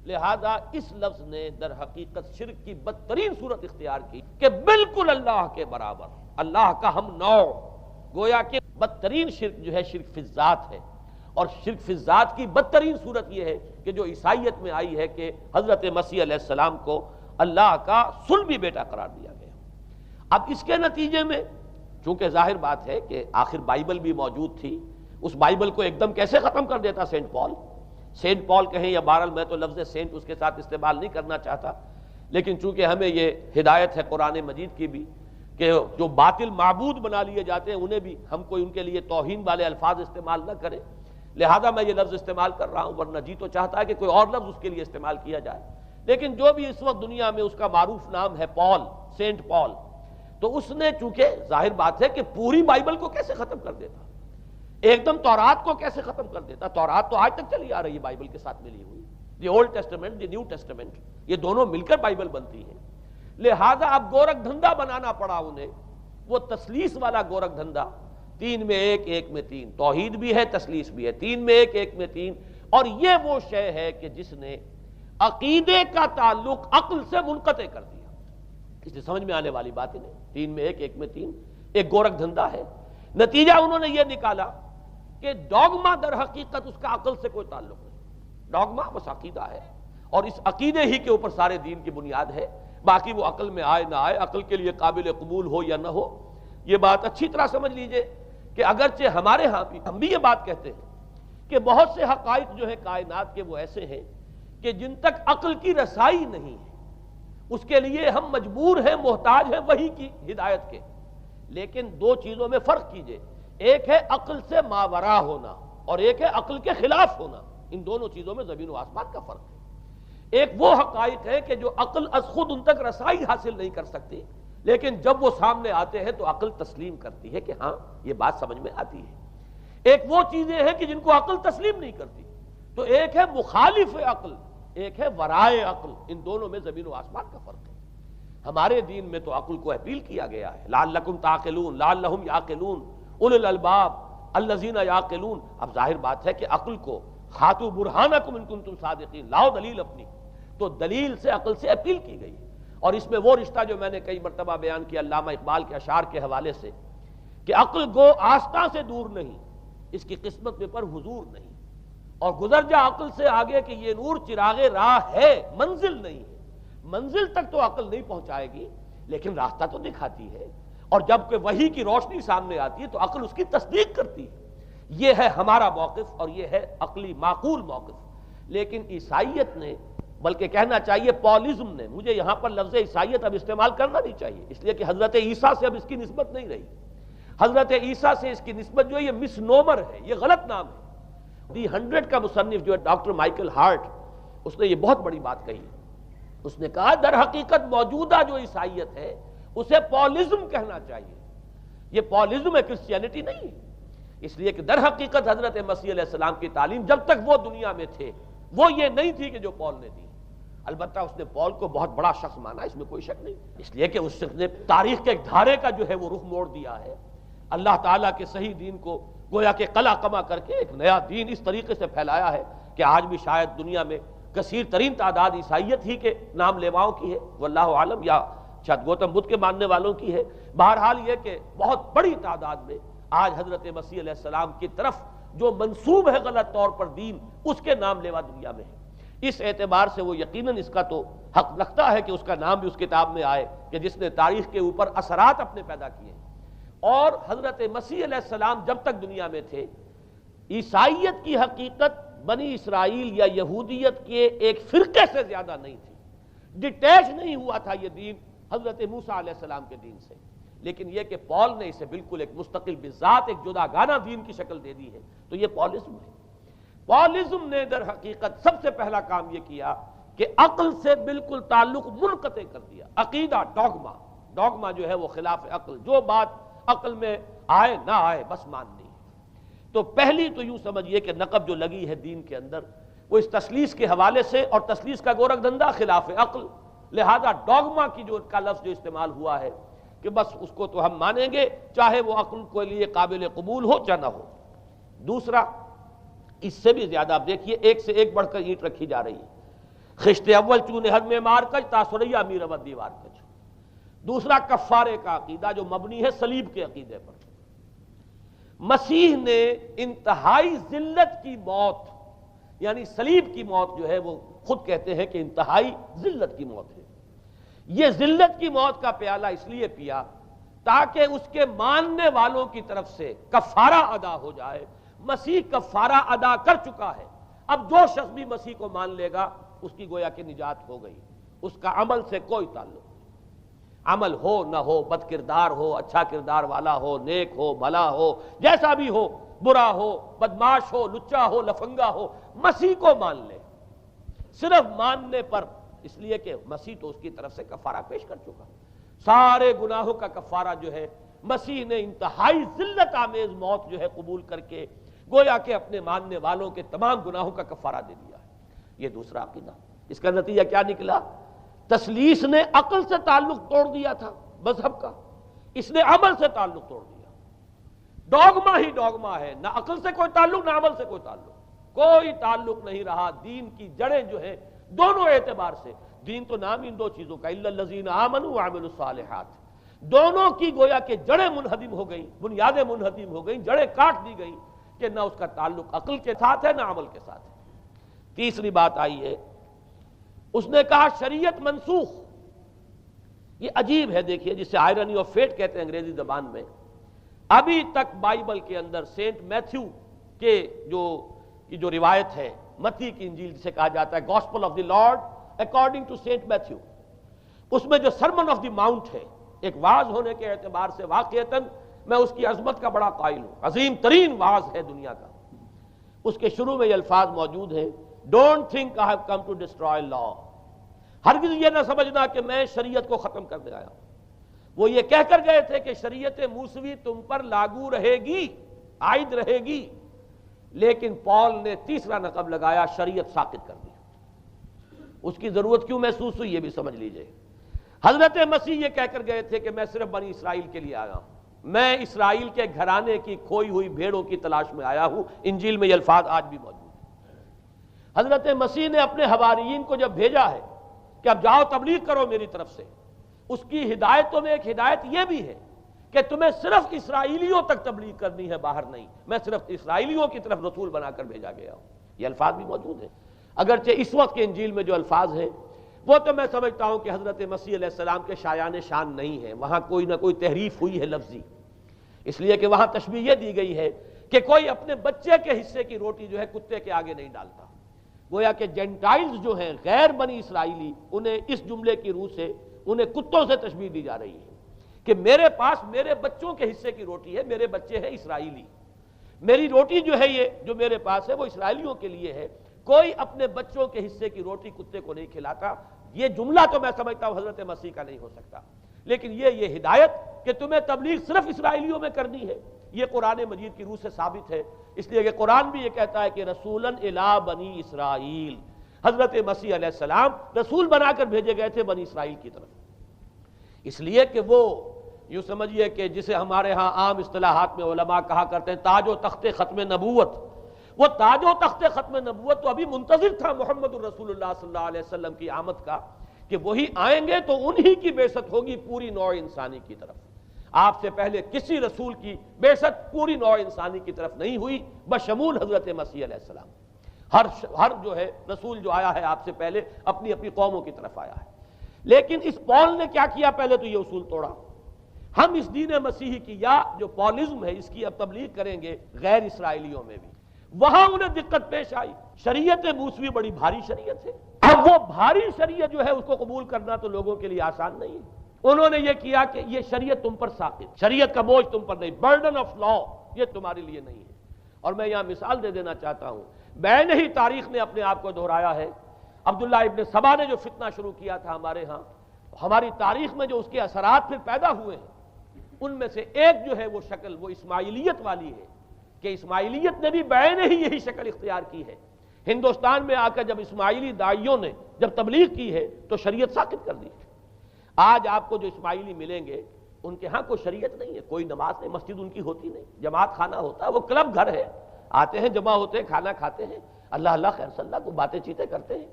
لہذا اس لفظ نے در حقیقت شرک کی بدترین صورت اختیار کی کہ بالکل اللہ کے برابر، اللہ کا ہم نوع، گویا کہ بدترین شرک جو ہے شرک فی الذات ہے، اور شرک فی الذات کی بدترین صورت یہ ہے کہ جو عیسائیت میں آئی ہے کہ حضرت مسیح علیہ السلام کو اللہ کا صلبی بیٹا قرار دیا گیا۔ اب اس کے نتیجے میں چونکہ ظاہر بات ہے کہ آخر بائبل بھی موجود تھی، اس بائبل کو ایک دم کیسے ختم کر دیتا سینٹ پال کہیں یا بہرحال میں تو لفظ سینٹ اس کے ساتھ استعمال نہیں کرنا چاہتا، لیکن چونکہ ہمیں یہ ہدایت ہے قرآن مجید کی بھی کہ جو باطل معبود بنا لیے جاتے ہیں انہیں بھی ہم کوئی ان کے لیے توہین والے الفاظ استعمال نہ کریں، لہذا میں یہ لفظ استعمال کر رہا ہوں، ورنہ جی تو چاہتا ہے کہ کوئی اور لفظ اس کے لیے استعمال کیا جائے، لیکن جو بھی اس وقت دنیا میں اس کا معروف نام ہے پال، سینٹ پال، تو اس نے چونکہ ظاہر بات ہے کہ پوری بائبل کو کیسے ختم کر دیتا، ایک دم تورات کو کیسے ختم کر دیتا، تورات تو آج تک چلی آ رہی ہے بائبل کے ساتھ ملی ہوئی، the old testament the new testament, یہ دونوں مل کر بائبل بنتی ہے، لہذا اب گورکھ دھندا بنانا پڑا انہیں، وہ تسلیس والا گورکھ دھندا، 3 میں 1 1 میں 3، توحید بھی ہے تسلیس بھی ہے، 3 میں 1 1 میں 3، اور یہ وہ شے ہے کہ جس نے عقیدے کا تعلق عقل سے منقطع کر دیا، اس سے سمجھ میں آنے والی بات ہی نہیں، 3 میں 1 1 میں 3 ایک گورکھ دھندا ہے، نتیجہ انہوں نے یہ نکالا کہ ڈوگما در حقیقت اس کا عقل سے کوئی تعلق نہیں، ڈوگما بس عقیدہ ہے، اور اس عقیدے ہی کے اوپر سارے دین کی بنیاد ہے، باقی وہ عقل میں آئے نہ آئے، عقل کے لیے قابل قبول ہو یا نہ ہو، یہ بات اچھی طرح سمجھ لیجئے کہ اگرچہ ہمارے ہاں بھی ہم بھی یہ بات کہتے ہیں کہ بہت سے حقائق جو ہے کائنات کے وہ ایسے ہیں کہ جن تک عقل کی رسائی نہیں ہے اس کے لیے ہم مجبور ہیں، محتاج ہیں وحی کی ہدایت کے، لیکن 2 چیزوں میں فرق کیجئے، ایک ہے عقل سے ماورا ہونا اور ایک ہے عقل کے خلاف ہونا، ان دونوں چیزوں میں زمین و آسمان کا فرق ہے۔ ایک وہ حقائق ہے کہ جو عقل از خود ان تک رسائی حاصل نہیں کر سکتی، لیکن جب وہ سامنے آتے ہیں تو عقل تسلیم کرتی ہے کہ ہاں یہ بات سمجھ میں آتی ہے۔ ایک وہ چیزیں ہیں کہ جن کو عقل تسلیم نہیں کرتی، تو ایک ہے مخالف عقل، ایک ہے ورائے عقل، ان دونوں میں زمین و آسمان کا فرق ہے۔ ہمارے دین میں تو عقل کو اپیل کیا گیا ہے، لعلکم تعقلون، لعلہم یعقلون، اولو الالباب الذین یعقلون۔ اب ظاہر بات ہے کہ عقل کو ہاتھو برہانکم ان کنتم صادقین، لاؤ دلیل اپنی، تو دلیل سے عقل سے اپیل کی گئی، اور اس میں وہ رشتہ جو میں نے کئی مرتبہ بیان کیا علامہ اقبال کے اشعار کے حوالے سے کہ عقل گو آستاں سے دور نہیں، اس کی قسمت میں پر حضور نہیں، اور گزر جا عقل سے آگے کہ یہ نور چراغ راہ ہے، منزل نہیں ہے، منزل تک تو عقل نہیں پہنچائے گی لیکن راستہ تو دکھاتی ہے، اور جب کہ وحی کی روشنی سامنے آتی ہے تو عقل اس کی تصدیق کرتی ہے۔ یہ ہے ہمارا موقف اور یہ ہے عقلی معقول موقف، لیکن عیسائیت نے، بلکہ کہنا چاہیے پالزم نے، مجھے یہاں پر لفظ عیسائیت اب استعمال کرنا نہیں چاہیے اس لیے کہ حضرت عیسیٰ سے اب اس کی نسبت نہیں رہی، حضرت عیسیٰ سے اس کی نسبت جو ہے یہ مس نومر ہے، یہ غلط نام ہے۔ دی 100 کا مصنف جو ہے ڈاکٹر مائیکل ہارٹ، اس نے یہ بہت بڑی بات کہی، اس نے کہا در حقیقت موجودہ جو عیسائیت ہے اسے پالزم کہنا چاہیے، یہ پالزم ہے، کرسچینٹی نہیں ہے، اس لیے کہ در حقیقت حضرت مسیح علیہ السلام کی تعلیم جب تک وہ دنیا میں تھے وہ یہ نہیں تھی کہ جو پال نے دی، البتہ اس نے پال کو بہت بڑا شخص مانا، اس میں کوئی شک نہیں، اس لیے کہ اس نے تاریخ کے ایک دھارے کا جو ہے وہ رخ موڑ دیا ہے، اللہ تعالیٰ کے صحیح دین کو گویا کہ قلع قمع کر کے ایک نیا دین اس طریقے سے پھیلایا ہے کہ آج بھی شاید دنیا میں کثیر ترین تعداد عیسائیت ہی کے نام لیواؤں کی ہے، واللہ عالم، یا شاید گوتم بدھ کے ماننے والوں کی ہے، بہرحال یہ کہ بہت بڑی تعداد میں آج حضرت مسیح علیہ السلام کی طرف جو منسوب ہے غلط طور پر دین، اس کے نام لیوا دنیا میں ہے، اس اعتبار سے وہ یقیناً اس کا تو حق رکھتا ہے کہ اس کا نام بھی اس کتاب میں آئے کہ جس نے تاریخ کے اوپر اثرات اپنے پیدا کیے، اور حضرت مسیح علیہ السلام جب تک دنیا میں تھے عیسائیت کی حقیقت بنی اسرائیل یا یہودیت کے ایک فرقے سے زیادہ نہیں تھی، ڈیٹیچ نہیں ہوا تھا یہ دین حضرت موسیٰ علیہ السلام کے دین سے، لیکن یہ کہ پال نے اسے بالکل ایک مستقل بذات ایک جدا گانہ دین کی شکل دے دی ہے، تو یہ پالزم ہے۔ پالزم نے در حقیقت سب سے پہلا کام یہ کیا کہ عقل سے بالکل تعلق منقطع کر دیا، عقیدہ ڈوگما جو ہے وہ خلاف عقل، جو بات عقل میں آئے نہ آئے بس ماننی ہے۔ تو پہلی تو یوں سمجھیے کہ نقب جو لگی ہے دین کے اندر وہ اس تسلیس کے حوالے سے، اور تسلیس کا گورکھ دھندا خلاف عقل، لہذا ڈوگما کی جو کا لفظ جو استعمال ہوا ہے کہ بس اس کو تو ہم مانیں گے چاہے وہ عقل کے لیے قابل قبول ہو چاہے نہ ہو۔ دوسرا اس سے بھی زیادہ آپ دیکھیے ایک سے ایک بڑھ کر اینٹ رکھی جا رہی ہے، خشت اول چون حد میں مار کج تاثریہ میرود دیوار کج۔ دوسرا کفارے کا عقیدہ جو مبنی ہے صلیب کے عقیدے پر، مسیح نے انتہائی ذلت کی موت، یعنی صلیب کی موت جو ہے وہ خود کہتے ہیں کہ انتہائی ذلت کی موت ہے۔ یہ ذلت کی موت کا پیالہ اس لیے پیا تاکہ اس کے ماننے والوں کی طرف سے کفارہ ادا ہو جائے۔ مسیح کفارہ ادا کر چکا ہے، اب جو شخص بھی مسیح کو مان لے گا اس کی گویا کہ نجات ہو گئی، اس کا عمل سے کوئی تعلق نہیں۔ عمل ہو نہ ہو، بد کردار ہو، اچھا کردار والا ہو، نیک ہو، بھلا ہو، جیسا بھی ہو، برا ہو، بدماش ہو، لچا ہو، لفنگا ہو، مسیح کو مان لے، صرف ماننے پر، اس لیے کہ مسیح تو اس کی طرف سے کفارہ پیش کر چکا۔ سارے گناہوں کا کفارہ جو ہے مسیح نے انتہائی ذلت آمیز موت جو ہے قبول کر کے گویا کہ اپنے ماننے والوں کے تمام گناہوں کا کفارہ دے دیا ہے۔ یہ دوسرا عقیدہ۔ اس کا نتیجہ کیا نکلا؟ تثلیث نے عقل سے تعلق توڑ دیا تھا مذہب کا، اس نے عمل سے تعلق توڑ دیا۔ ڈوگما ہی ڈوگما ہے، نہ عقل سے کوئی تعلق نہ عمل سے کوئی تعلق، کوئی تعلق نہیں رہا۔ دین کی جڑیں جو ہیں دونوں اعتبار سے، دین تو نام ان دو چیزوں کا، الا الذین آمنوا وعملوا الصالحات، دونوں کی گویا کہ جڑیں منہدم ہو گئیں، بنیادیں منہدم ہو گئیں، جڑیں کاٹ دی گئیں کہ نہ اس کا تعلق عقل کے ساتھ ہے نہ عمل کے ساتھ ہے۔ تیسری بات آئی ہے، اس نے کہا شریعت منسوخ۔ یہ عجیب ہے، دیکھیے، جسے آئرنی آف فیٹ کہتے ہیں انگریزی زبان میں۔ ابھی تک بائبل کے اندر سینٹ میتھیو کے جو روایت ہے، متی کی انجیل جسے کہا جاتا ہے، gospel of the lord according to saint Matthew, اس میں جو سرمن آف دی ماؤنٹ ہے، ایک واعظ ہونے کے اعتبار سے واقعتاً میں اس کی عظمت کا بڑا قائل ہوں، عظیم ترین واعظ ہے دنیا کا۔ اس کے شروع میں یہ الفاظ موجود ہیں، don't think I have come to destroy law, ہرگز یہ نہ سمجھنا کہ میں شریعت کو ختم کرنے آیا ہوں۔ وہ یہ کہہ کر گئے تھے کہ شریعت موسوی تم پر لاگو رہے گی، عائد رہے گی، لیکن پال نے تیسرا نقب لگایا، شریعت ساقط کر دی۔ اس کی ضرورت کیوں محسوس ہوئی یہ بھی سمجھ لیجئے۔ حضرت مسیح یہ کہہ کر گئے تھے کہ میں صرف بنی اسرائیل کے لیے آیا ہوں، میں اسرائیل کے گھرانے کی کھوئی ہوئی بھیڑوں کی تلاش میں آیا ہوں۔ انجیل میں یہ الفاظ آج بھی موجود ہیں۔ حضرت مسیح نے اپنے حواریین کو جب بھیجا ہے کہ اب جاؤ تبلیغ کرو میری طرف سے، اس کی ہدایتوں میں ایک ہدایت یہ بھی ہے کہ تمہیں صرف اسرائیلیوں تک تبلیغ کرنی ہے، باہر نہیں، میں صرف اسرائیلیوں کی طرف رسول بنا کر بھیجا گیا ہوں۔ یہ الفاظ بھی موجود ہیں، اگرچہ اس وقت کے انجیل میں جو الفاظ ہیں وہ تو میں سمجھتا ہوں کہ حضرت مسیح علیہ السلام کے شایان شان نہیں ہے، وہاں کوئی نہ کوئی تحریف ہوئی ہے لفظی، اس لیے کہ وہاں تشبیہ یہ دی گئی ہے کہ کوئی اپنے بچے کے حصے کی روٹی جو ہے کتے کے آگے نہیں ڈالتا۔ گویا کہ جینٹائلز جو ہیں، غیر بنی اسرائیلی، انہیں اس جملے کی روح سے انہیں کتوں سے تشبیہ دی جا رہی ہے کہ میرے پاس میرے بچوں کے حصے کی روٹی ہے، میرے بچے ہیں اسرائیلی، میری روٹی جو ہے یہ جو میرے پاس ہے وہ اسرائیلیوں کے لیے ہے، کوئی اپنے بچوں کے حصے کی روٹی کتے کو نہیں کھلاتا۔ یہ جملہ تو میں سمجھتا ہوں حضرت مسیح کا نہیں ہو سکتا، لیکن یہ ہدایت کہ تمہیں تبلیغ صرف اسرائیلیوں میں کرنی ہے، یہ قرآن مجید کی روح سے ثابت ہے، اس لیے کہ قرآن بھی یہ کہتا ہے کہ رسولاً الی بنی اسرائیل، حضرت مسیح علیہ السلام رسول بنا کر بھیجے گئے تھے بنی اسرائیل کی طرف، اس لیے کہ وہ یوں سمجھیے کہ جسے ہمارے ہاں عام اصطلاحات میں علماء کہا کرتے ہیں تاج و تخت ختم نبوت، وہ تاج و تخت ختم نبوت تو ابھی منتظر تھا محمد الرسول اللہ صلی اللہ علیہ وسلم کی آمد کا، کہ وہی آئیں گے تو انہی کی بعثت ہوگی پوری نوع انسانی کی طرف۔ آپ سے پہلے کسی رسول کی بعثت پوری نوع انسانی کی طرف نہیں ہوئی بشمول حضرت مسیح علیہ السلام۔ ہر جو ہے رسول جو آیا ہے آپ سے پہلے اپنی اپنی قوموں کی طرف آیا ہے، لیکن اس پال نے کیا کیا؟ پہلے تو یہ اصول توڑا، ہم اس دین مسیحی کی یا جو پالزم ہے اس کی اب تبلیغ کریں گے غیر اسرائیلیوں میں بھی۔ وہاں انہیں دقت پیش آئی، شریعت موسوی بڑی بھاری شریعت ہے، اب وہ بھاری شریعت جو ہے اس کو قبول کرنا تو لوگوں کے لیے آسان نہیں ہے۔ انہوں نے یہ کیا کہ یہ شریعت تم پر ساقط، شریعت کا بوجھ تم پر نہیں، برڈن آف لا یہ تمہارے لیے نہیں ہے۔ اور میں یہاں مثال دے دینا چاہتا ہوں، بین ہی تاریخ نے اپنے آپ کو دہرایا ہے۔ عبداللہ ابن سبا نے جو فتنہ شروع کیا تھا ہمارے ہاں، ہماری تاریخ میں جو اس کے اثرات پھر پیدا ہوئے ہیں، ان میں سے ایک جو ہے وہ شکل وہ اسماعیلیت والی ہے، کہ اسماعیلیت نے بھی بین ہی یہی شکل اختیار کی ہے۔ ہندوستان میں آ کر جب اسماعیلی داعیوں نے جب تبلیغ کی ہے تو شریعت ساقط کر دی۔ آج آپ کو جو اسماعیلی ملیں گے ان کے ہاں کوئی شریعت نہیں ہے، کوئی نماز نہیں، مسجد ان کی ہوتی نہیں، جماعت خانہ ہوتا ہے، وہ کلب گھر ہے، آتے ہیں جمع ہوتے ہیں، کھانا کھاتے ہیں، اللہ اللہ خیر صلی اللہ کو باتیں چیتیں کرتے ہیں،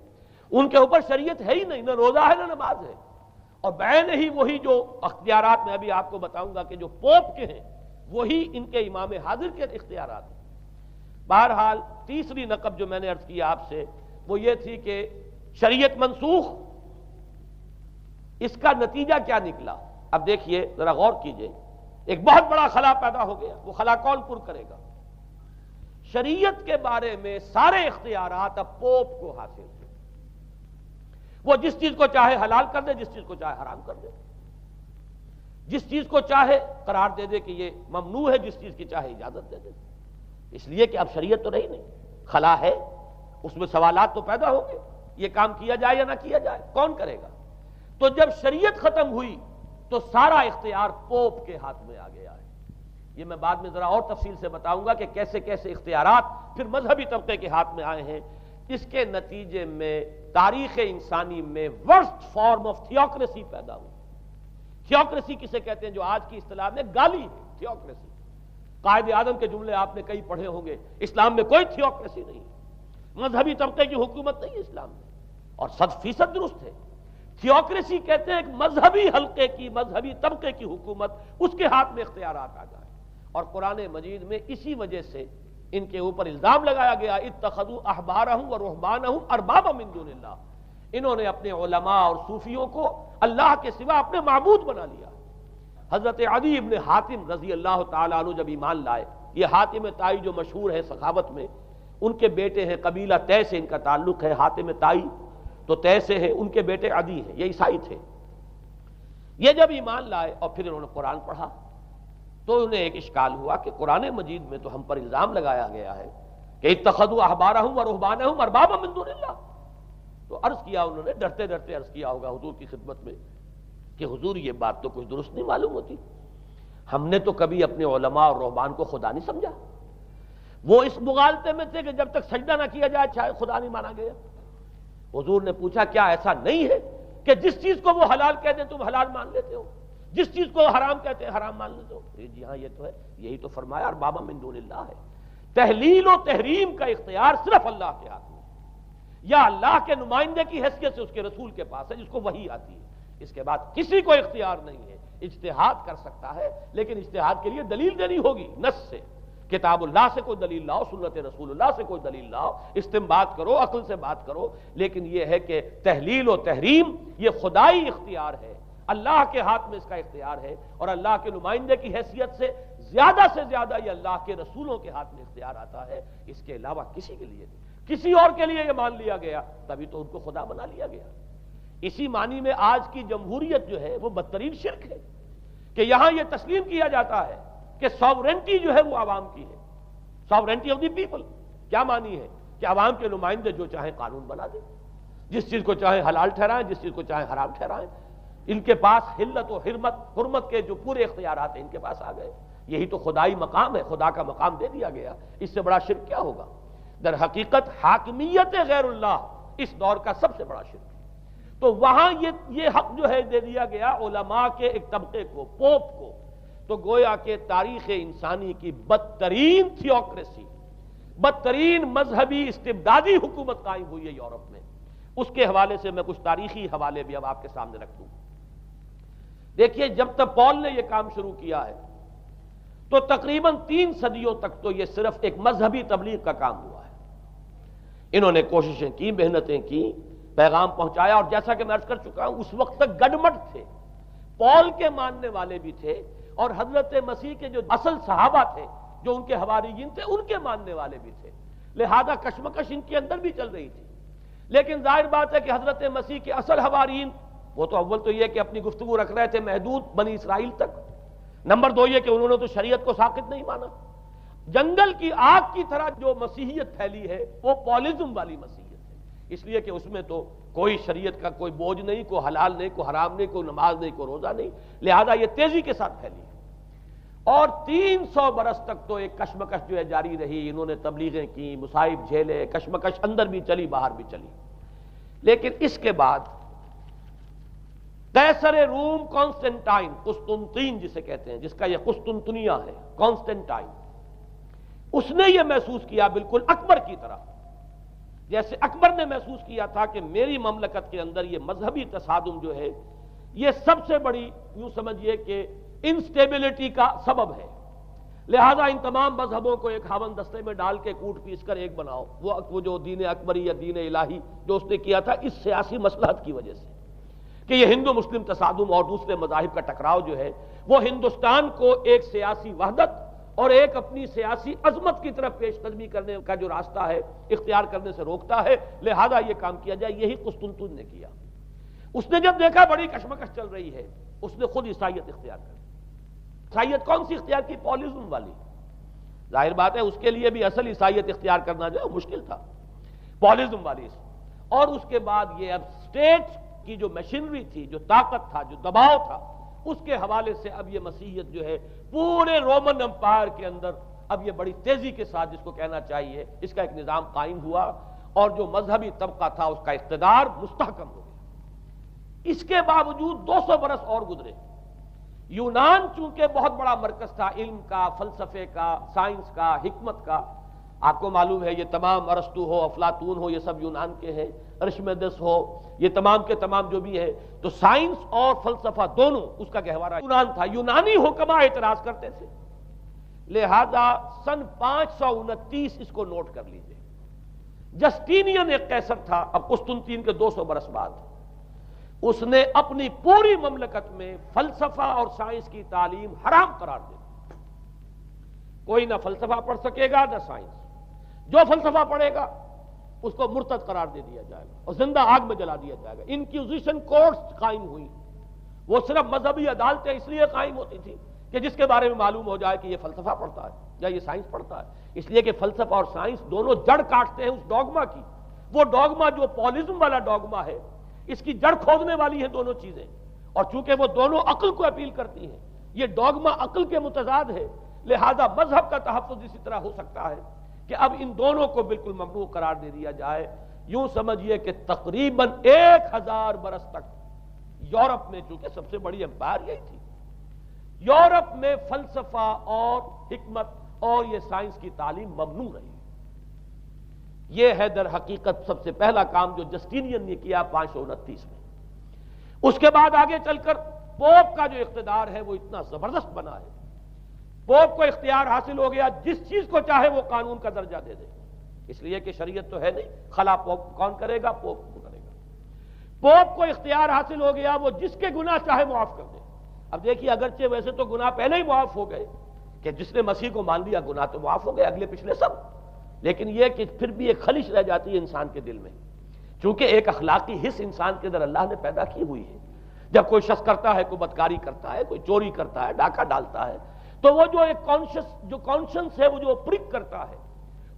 ان کے اوپر شریعت ہے ہی نہیں، نہ روزہ ہے نہ نماز ہے۔ اور بین ہی وہی جو اختیارات میں ابھی آپ کو بتاؤں گا کہ جو پوپ کے ہیں وہی ان کے امام حاضر کے اختیارات ہیں۔ بہرحال تیسری نقب جو میں نے عرض کیا آپ سے وہ یہ تھی کہ شریعت منسوخ، اس کا نتیجہ کیا نکلا؟ اب دیکھیے ذرا غور کیجئے، ایک بہت بڑا خلا پیدا ہو گیا، وہ خلا کون پر کرے گا؟ شریعت کے بارے میں سارے اختیارات اب پوپ کو حاصل تھے۔ وہ جس چیز کو چاہے حلال کر دے، جس چیز کو چاہے حرام کر دے، جس چیز کو چاہے قرار دے دے کہ یہ ممنوع ہے، جس چیز کی چاہے اجازت دے دے، اس لیے کہ اب شریعت تو رہی نہیں، خلا ہے، اس میں سوالات تو پیدا ہوں گے، یہ کام کیا جائے یا نہ کیا جائے، کون کرے گا؟ تو جب شریعت ختم ہوئی تو سارا اختیار پوپ کے ہاتھ میں آ گیا ہے۔ یہ میں بعد میں ذرا اور تفصیل سے بتاؤں گا کہ کیسے کیسے اختیارات پھر مذہبی طبقے کے ہاتھ میں آئے ہیں۔ اس کے نتیجے میں تاریخ انسانی میں ورسٹ فارم آف تھیوکریسی پیدا ہوئی۔ تھیوکریسی کسے کہتے ہیں؟ جو آج کی اصطلاح میں گالی ہے، تھیوکریسی۔ قائد اعظم کے جملے آپ نے کئی پڑھے ہوں گے، اسلام میں کوئی تھیوکریسی نہیں ہے، مذہبی طبقے کی حکومت نہیں ہے اسلام میں، اور 100% درست ہے۔ تھیوکریسی کہتے ہیں ایک مذہبی حلقے کی، مذہبی طبقے کی حکومت، اس کے ہاتھ میں اختیارات آ جائے، اور قرآن مجید میں اسی وجہ سے ان کے اوپر الزام لگایا گیا اتخذوا احبارهم ورهبانهم اربابا من دون اللہ، انہوں نے اپنے علماء اور صوفیوں کو اللہ کے سوا اپنے معبود بنا لیا۔ حضرت عدی ابن حاتم رضی اللہ تعالیٰ عنہ جب ایمان لائے، یہ حاتم طائی جو مشہور ہے سخاوت میں، ان کے بیٹے ہیں، قبیلہ طے سے ان کا تعلق ہے، حاتم طائی تو طے سے ہے، ان کے بیٹے عدی ہیں، یہ عیسائی تھے۔ یہ جب ایمان لائے اور پھر انہوں نے قرآن پڑھا تو انہیں ایک اشکال ہوا کہ قرآن مجید میں تو ہم پر الزام لگایا گیا ہے کہ اتخذوا احبارهم ورهبانهم اربابا من دون اللہ، تو عرض کیا، انہوں نے ڈرتے ڈرتے عرض کیا ہوگا حضور کی خدمت میں کہ حضور یہ بات تو کچھ درست نہیں معلوم ہوتی، ہم نے تو کبھی اپنے علماء اور رہبان کو خدا نہیں سمجھا، وہ اس مغالطے میں تھے کہ جب تک سجدہ نہ کیا جائے شاید خدا نہیں مانا گیا۔ حضور نے پوچھا کیا ایسا نہیں ہے کہ جس چیز کو وہ حلال کہتے ہیں تم حلال مان لیتے ہو، جس چیز کو حرام کہتے ہیں حرام مان لیتے ہو؟ جی ہاں یہ تو ہے، یہی تو فرمایا اربابا من دون اللہ ہے۔ تحلیل و تحریم کا اختیار صرف اللہ کے ہاتھ میں، یا اللہ کے نمائندے کی حیثیت سے اس کے رسول کے پاس ہے جس کو وحی آتی ہے، اس کے بعد کسی کو اختیار نہیں ہے۔ اجتہاد کر سکتا ہے لیکن اجتہاد کے لیے دلیل دینی ہوگی، نص سے، کتاب اللہ سے کوئی دلیل لاؤ، سنت رسول اللہ سے کوئی دلیل لاؤ، استنباط کرو، عقل سے بات کرو، لیکن یہ ہے کہ تحلیل و تحریم یہ خدائی اختیار ہے، اللہ کے ہاتھ میں اس کا اختیار ہے، اور اللہ کے نمائندے کی حیثیت سے زیادہ یہ اللہ کے رسولوں کے ہاتھ میں اختیار آتا ہے، اس کے علاوہ کسی کے لیے نہیں، کسی اور کے لیے یہ مان لیا گیا تبھی تو ان کو خدا بنا لیا گیا۔ اسی معنی میں آج کی جمہوریت جو ہے وہ بدترین شرک ہے کہ یہاں یہ تسلیم کیا جاتا ہے کہ ساورنٹی جو ہے وہ عوام کی ہے، ساورنٹی آف دی پیپل۔ کیا معنی ہے؟ کہ عوام کے نمائندے جو چاہیں قانون بنا دیں، جس چیز کو چاہیں حلال ٹھہرائیں، جس چیز کو چاہیں حرام ٹھہرائیں، ان کے پاس حلت و حرمت کے جو پورے اختیارات ہیں ان کے پاس آ گئے۔ یہی تو خدائی مقام ہے، خدا کا مقام دے دیا گیا، اس سے بڑا شرک کیا ہوگا؟ در حقیقت حاکمیت غیر اللہ اس دور کا سب سے بڑا شرک ہے۔ تو وہاں یہ حق جو ہے دے دیا گیا علماء کے ایک طبقے کو، پوپ کو، تو گویا کہ تاریخ انسانی کی بدترین تھیوکریسی، بدترین مذہبی استبدادی حکومت قائم ہوئی ہے یورپ میں۔ اس کے حوالے سے میں کچھ تاریخی حوالے بھی اب آپ کے سامنے رکھ دوں۔ دیکھیے جب تک پال نے یہ کام شروع کیا ہے تو تقریباً 3 صدیوں تک تو یہ صرف ایک مذہبی تبلیغ کا کام ہوا ہے۔ انہوں نے کوششیں کی، محنتیں کی، پیغام پہنچایا، اور جیسا کہ میں عرض کر چکا ہوں اس وقت تک گڈمٹ تھے، پال کے ماننے والے بھی تھے اور حضرت مسیح کے جو اصل صحابہ تھے جو ان کے حواریین تھے ان کے ماننے والے بھی تھے، لہذا کشمکش ان کے اندر بھی چل رہی تھی۔ لیکن ظاہر بات ہے کہ حضرت مسیح کے اصل حواریین وہ تو اول تو یہ کہ اپنی گفتگو رکھ رہے تھے محدود بنی اسرائیل تک، نمبر 2 یہ کہ انہوں نے تو شریعت کو ساقط نہیں مانا۔ جنگل کی آگ کی طرح جو مسیحیت پھیلی ہے وہ پالزم والی مسیحیت ہے، اس لیے کہ اس میں تو کوئی شریعت کا کوئی بوجھ نہیں، کوئی حلال نہیں، کوئی حرام نہیں، کوئی نماز نہیں، کوئی روزہ نہیں، لہذا یہ تیزی کے ساتھ پھیلی ہے۔ اور 300 برس تک تو ایک کشمکش جو ہے جاری رہی، انہوں نے تبلیغیں کی، مصائب جھیلے، کشمکش اندر بھی چلی باہر بھی چلی۔ لیکن اس کے بعد قیصر روم کانسٹنٹائن، قسطنطین جسے کہتے ہیں، جس کا یہ قسطنطنیہ ہے، کانسٹنٹائن، اس نے یہ محسوس کیا بالکل اکبر کی طرح، جیسے اکبر نے محسوس کیا تھا کہ میری مملکت کے اندر یہ مذہبی تصادم جو ہے یہ سب سے بڑی یوں سمجھیے کہ انسٹیبلٹی کا سبب ہے، لہذا ان تمام مذہبوں کو ایک ہاون دستے میں ڈال کے کوٹ پیس کر ایک بناؤ. وہ جو دین اکبری یا دین الہی جو اس نے کیا تھا اس سیاسی مصلحت کی وجہ سے کہ یہ ہندو مسلم تصادم اور دوسرے مذاہب کا ٹکراؤ جو ہے وہ ہندوستان کو ایک سیاسی وحدت اور ایک اپنی سیاسی عظمت کی طرف پیش قدمی کرنے کا جو راستہ ہے اختیار کرنے سے روکتا ہے. لہذا یہ کام کیا جائے. یہی قسطنطین نے کیا. اس نے جب دیکھا بڑی کشمکش چل رہی ہے اس نے خود عیسائیت اختیار کر. عیسائیت کون سی اختیار کی؟ پالیزم والی. ظاہر بات ہے اس کے لیے بھی اصل عیسائیت اختیار کرنا جو ہے مشکل تھا. پالیزم والی. اور اس کے بعد یہ اب اسٹیٹ کی جو مشینری تھی، جو طاقت تھا، جو دباؤ تھا، اس کے حوالے سے اب یہ مسیحیت جو ہے پورے رومن امپائر کے اندر اب یہ بڑی تیزی کے ساتھ جس کو کہنا چاہیے اس کا ایک نظام قائم ہوا اور جو مذہبی طبقہ تھا اس کا اقتدار مستحکم ہو گیا. اس کے باوجود 200 برس اور گزرے. یونان چونکہ بہت بڑا مرکز تھا علم کا، فلسفے کا، سائنس کا، حکمت کا. آپ کو معلوم ہے یہ تمام ارسطو ہو، افلاطون ہو، یہ سب یونان کے ہیں. ارشمیدس ہو، یہ تمام کے تمام جو بھی ہے تو سائنس اور فلسفہ دونوں اس کا گہوارہ یونان تھا. یونانی حکما اعتراض کرتے تھے. لہذا سن 529 اس کو نوٹ کر لیجئے. جسٹینین ایک قیصر تھا اب قسطنطین کے 200 برس بعد. اس نے اپنی پوری مملکت میں فلسفہ اور سائنس کی تعلیم حرام قرار دے. کوئی نہ فلسفہ پڑھ سکے گا نہ سائنس. جو فلسفہ پڑھے گا اس کو مرتد قرار دے دیا جائے گا اور زندہ آگ میں جلا دیا جائے گا. انکوزیشن کورٹس قائم ہوئی. وہ صرف مذہبی عدالتیں اس لیے قائم ہوتی تھی کہ جس کے بارے میں معلوم ہو جائے کہ یہ فلسفہ پڑھتا ہے یا یہ سائنس پڑھتا ہے. اس لیے کہ فلسفہ اور سائنس دونوں جڑ کاٹتے ہیں اس ڈوگما کی. وہ ڈوگما جو پالیزم والا ڈوگما ہے اس کی جڑ کھودنے والی ہیں دونوں چیزیں. اور چونکہ وہ دونوں عقل کو اپیل کرتی ہیں، یہ ڈوگما عقل کے متضاد ہے. لہذا مذہب کا تحفظ اسی طرح ہو سکتا ہے کہ اب ان دونوں کو بالکل ممنوع قرار دے دیا جائے. یوں سمجھیے کہ تقریباً 1000 برس تک یورپ میں، چونکہ سب سے بڑی امپائر یہی تھی، یورپ میں فلسفہ اور حکمت اور یہ سائنس کی تعلیم ممنوع رہی. یہ ہے در حقیقت سب سے پہلا کام جو جسٹینین نے کیا 529 میں. اس کے بعد آگے چل کر پوپ کا جو اقتدار ہے وہ اتنا زبردست بنا ہے. پوپ کو اختیار حاصل ہو گیا جس چیز کو چاہے وہ قانون کا درجہ دے دے. اس لیے کہ شریعت تو ہے نہیں، خلا پوپ کون کرے گا؟ پوپ کو کرے گا. پوپ کو اختیار حاصل ہو گیا وہ جس کے گناہ چاہے معاف کر دے. اب دیکھیے اگرچہ ویسے تو گناہ پہلے ہی معاف ہو گئے کہ جس نے مسیح کو مان لیا گناہ تو معاف ہو گئے اگلے پچھلے سب، لیکن یہ کہ پھر بھی ایک خلش رہ جاتی ہے انسان کے دل میں. چونکہ ایک اخلاقی حص انسان کے اندر اللہ نے پیدا کی ہوئی ہے. جب کوئی شخص کرتا ہے، کوئی بدکاری کرتا ہے، کوئی چوری کرتا ہے، ڈاکہ ڈالتا ہے، تو وہ جو ایک کانشنس ہے وہ جو پرک کرتا ہے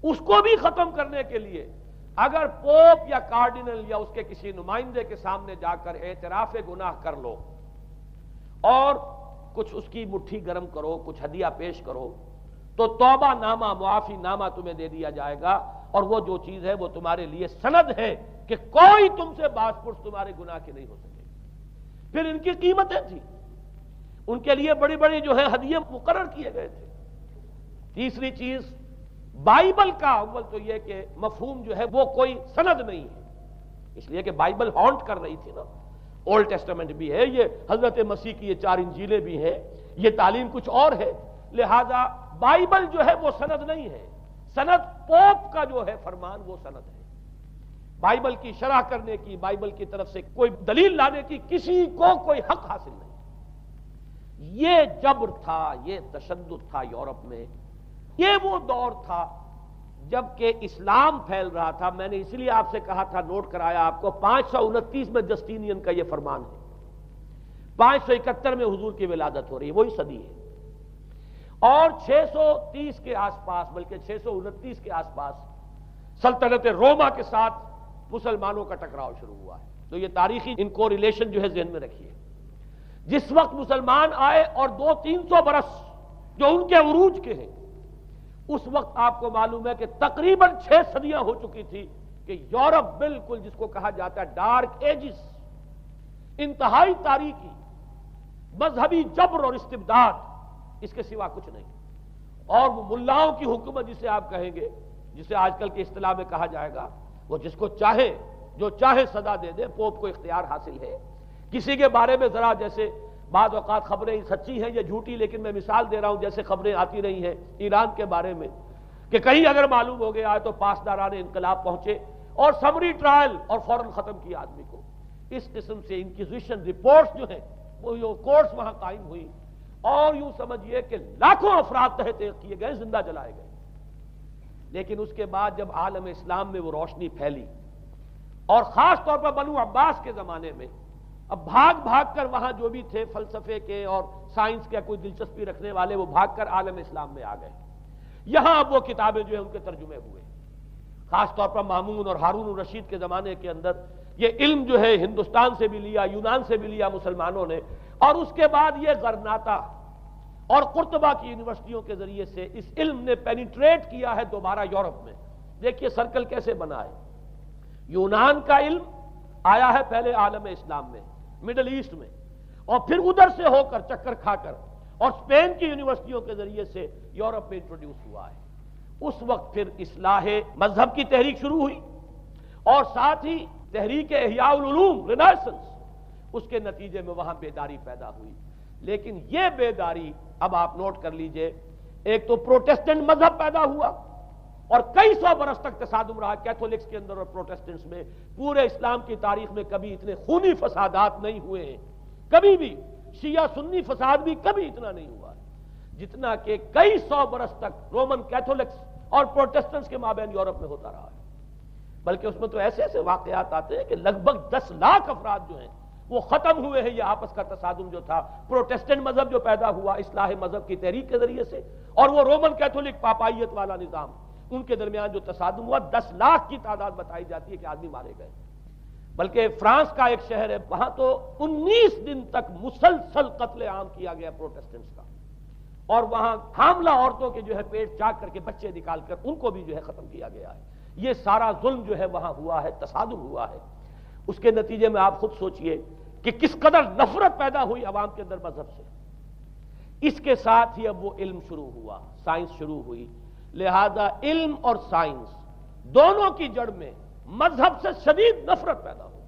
اس کو بھی ختم کرنے کے لیے اگر پوپ یا کارڈینل یا اس کے کسی نمائندے کے سامنے جا کر اعتراف گناہ کر لو اور کچھ اس کی مٹھی گرم کرو، کچھ ہدیہ پیش کرو، تو توبہ نامہ، معافی نامہ تمہیں دے دیا جائے گا. اور وہ جو چیز ہے وہ تمہارے لیے سند ہے کہ کوئی تم سے باز پرس تمہارے گناہ کی نہیں ہو سکے. پھر ان کی قیمتیں تھیں، ان کے لیے بڑی بڑی جو ہے ہدیے مقرر کیے گئے تھے. تیسری چیز بائبل کا اول تو یہ کہ مفہوم جو ہے وہ کوئی سند نہیں ہے، اس لیے کہ بائبل ہانٹ کر رہی تھی نا. اولڈ ٹیسٹمنٹ بھی ہے، یہ حضرت مسیح کی یہ 4 انجیلیں بھی ہیں، یہ تعلیم کچھ اور ہے. لہذا بائبل جو ہے وہ سند نہیں ہے. سند پوپ کا جو ہے فرمان وہ سند ہے. بائبل کی شرح کرنے کی، بائبل کی طرف سے کوئی دلیل لانے کی کسی کو کوئی حق حاصل نہیں. یہ جبر تھا، یہ تشدد تھا یورپ میں. یہ وہ دور تھا جب کہ اسلام پھیل رہا تھا. میں نے اس لیے آپ سے کہا تھا، نوٹ کرایا آپ کو، 529 میں جسٹینین کا یہ فرمان ہے. 571 میں حضور کی ولادت ہو رہی ہے، وہی صدی ہے. اور 630 کے آس پاس، بلکہ 629 کے آس پاس سلطنت روما کے ساتھ مسلمانوں کا ٹکراؤ شروع ہوا ہے. تو یہ تاریخی ان کو ریلیشن جو ہے ذہن میں رکھیے. جس وقت مسلمان آئے اور 200-300 برس جو ان کے عروج کے ہیں، اس وقت آپ کو معلوم ہے کہ تقریباً 6 صدیاں ہو چکی تھی کہ یورپ بالکل جس کو کہا جاتا ہے ڈارک ایجز، انتہائی تاریکی، مذہبی جبر اور استبداد، اس کے سوا کچھ نہیں. اور وہ ملاؤں کی حکومت جسے آپ کہیں گے، جسے آج کل کی اصطلاح میں کہا جائے گا، وہ جس کو چاہے جو چاہے سزا دے دے. پوپ کو اختیار حاصل ہے. کسی کے بارے میں ذرا جیسے بعض اوقات خبریں سچی ہیں یا جھوٹی، لیکن میں مثال دے رہا ہوں جیسے خبریں آتی رہی ہیں ایران کے بارے میں کہ کہیں اگر معلوم ہو گیا ہے تو پاسداران انقلاب پہنچے اور سمری ٹرائل اور فوراً ختم کیا آدمی کو. اس قسم سے انکوزیشن رپورٹس جو ہیں وہ کورٹس وہاں قائم ہوئی، اور یوں سمجھیے کہ لاکھوں افراد تحت کیے گئے، زندہ جلائے گئے. لیکن اس کے بعد جب عالم اسلام میں وہ روشنی پھیلی، اور خاص طور پر بنو عباس کے زمانے میں، اب بھاگ بھاگ کر وہاں جو بھی تھے فلسفے کے اور سائنس کے کوئی دلچسپی رکھنے والے، وہ بھاگ کر عالم اسلام میں آ گئے. یہاں اب وہ کتابیں جو ہیں ان کے ترجمے ہوئے. خاص طور پر مامون اور ہارون الرشید کے زمانے کے اندر یہ علم جو ہے ہندوستان سے بھی لیا، یونان سے بھی لیا مسلمانوں نے، اور اس کے بعد یہ غرناطہ اور قرطبہ کی یونیورسٹیوں کے ذریعے سے اس علم نے پینیٹریٹ کیا ہے دوبارہ یورپ میں. دیکھیے سرکل کیسے بنا ہے. یونان کا علم آیا ہے پہلے عالم اسلام میں، مڈل ایسٹ میں، اور پھر ادھر سے ہو کر چکر کھا کر اور اسپین کی یونیورسٹیوں کے ذریعے سے یورپ میں انٹروڈیوس ہوا ہے. اس وقت پھر اصلاح مذہب کی تحریک شروع ہوئی، اور ساتھ ہی تحریک احیاء العلوم رینیسنس، اس کے نتیجے میں وہاں بیداری پیدا ہوئی. لیکن یہ بیداری اب آپ نوٹ کر لیجئے، ایک تو پروٹیسٹنٹ مذہب پیدا ہوا اور کئی سو برس تک تصادم رہا کیتھولکس کے اندر اور پروٹیسٹنٹس میں. پورے اسلام کی تاریخ میں کبھی اتنے خونی فسادات نہیں ہوئے ہیں، کبھی بھی شیعہ سنی فساد بھی کبھی اتنا نہیں ہوا جتنا کہ کئی سو برس تک رومن کیتھولکس اور پروٹیسٹنٹس کے مابین یورپ میں ہوتا رہا ہے. بلکہ اس میں تو ایسے ایسے واقعات آتے ہیں کہ لگ بھگ 10 لاکھ افراد جو ہیں وہ ختم ہوئے ہیں. یہ آپس کا تصادم جو تھا، پروٹیسٹنٹ مذہب جو پیدا ہوا اصلاح مذہب کی تحریک کے ذریعے سے، اور وہ رومن کیتھولک پاپائیت والا نظام، ان کے درمیان جو تصادم ہوا، 10 لاکھ کی تعداد بتائی جاتی ہے کہ آدمی مارے گئے. بلکہ فرانس کا ایک شہر ہے، وہاں تو 19 دن تک مسلسل قتل عام کیا گیا پروٹیسٹنٹس کا، اور وہاں حاملہ عورتوں کے جو ہے پیٹ چاک کر کے بچے نکال کر ان کو بھی جو ہے ختم کیا گیا ہے. یہ سارا ظلم جو ہے وہاں ہوا ہے، تصادم ہوا ہے. اس کے نتیجے میں آپ خود سوچئے کہ کس قدر نفرت پیدا ہوئی عوام کے اندر مذہب سے. اس کے ساتھ ہی اب وہ علم شروع ہوا، سائنس شروع ہوئی. لہذا علم اور سائنس دونوں کی جڑ میں مذہب سے شدید نفرت پیدا ہو.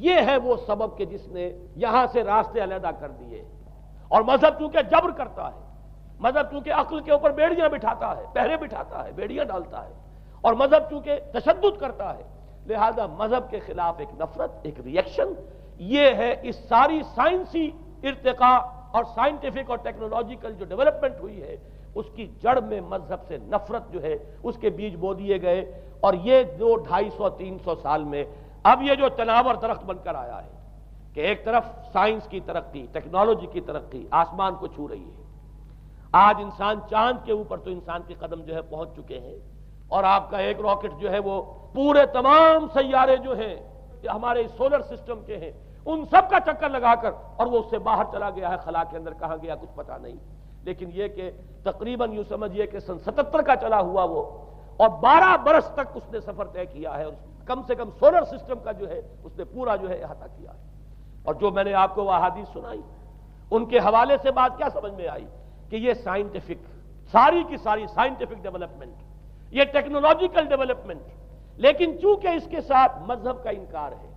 یہ ہے وہ سبب کہ جس نے یہاں سے راستے علیحدہ کر دیے. اور مذہب چونکہ جبر کرتا ہے، مذہب چونکہ عقل کے اوپر بیڑیاں بٹھاتا ہے، پہرے بٹھاتا ہے، بیڑیاں ڈالتا ہے، اور مذہب چونکہ تشدد کرتا ہے، لہذا مذہب کے خلاف ایک نفرت، ایک ریئیکشن. یہ ہے اس ساری سائنسی ارتقاء اور سائنٹیفک اور ٹیکنالوجیکل جو ڈیولپمنٹ ہوئی ہے، اس کی جڑ میں مذہب سے نفرت جو ہے اس کے بیج بو دیے گئے. اور یہ 200-250-300 سال میں اب یہ جو تناور درخت بن کر آیا ہے کہ ایک طرف سائنس کی ترقی، ٹیکنالوجی کی ترقی آسمان کو چھو رہی ہے. آج انسان چاند کے اوپر تو انسان کے قدم جو ہے پہنچ چکے ہیں، اور آپ کا ایک راکٹ جو ہے وہ پورے تمام سیارے جو ہیں ہمارے سولر سسٹم کے ہیں ان سب کا چکر لگا کر، اور وہ اس سے باہر چلا گیا ہے، خلا کے اندر کہاں گیا کچھ پتا نہیں. لیکن یہ کہ تقریباً یوں سمجھیے کہ سن 77 کا چلا ہوا وہ، اور 12 برس تک اس نے سفر طے کیا ہے، اور کم سے کم سولر سسٹم کا جو ہے اس نے پورا جو ہے احاطہ کیا ہے. اور جو میں نے آپ کو وہ احادیث سنائی، ان کے حوالے سے بات کیا سمجھ میں آئی کہ یہ سائنٹیفک، ساری کی ساری سائنٹیفک ڈیولپمنٹ، یہ ٹیکنالوجیکل ڈیولپمنٹ، لیکن چونکہ اس کے ساتھ مذہب کا انکار ہے،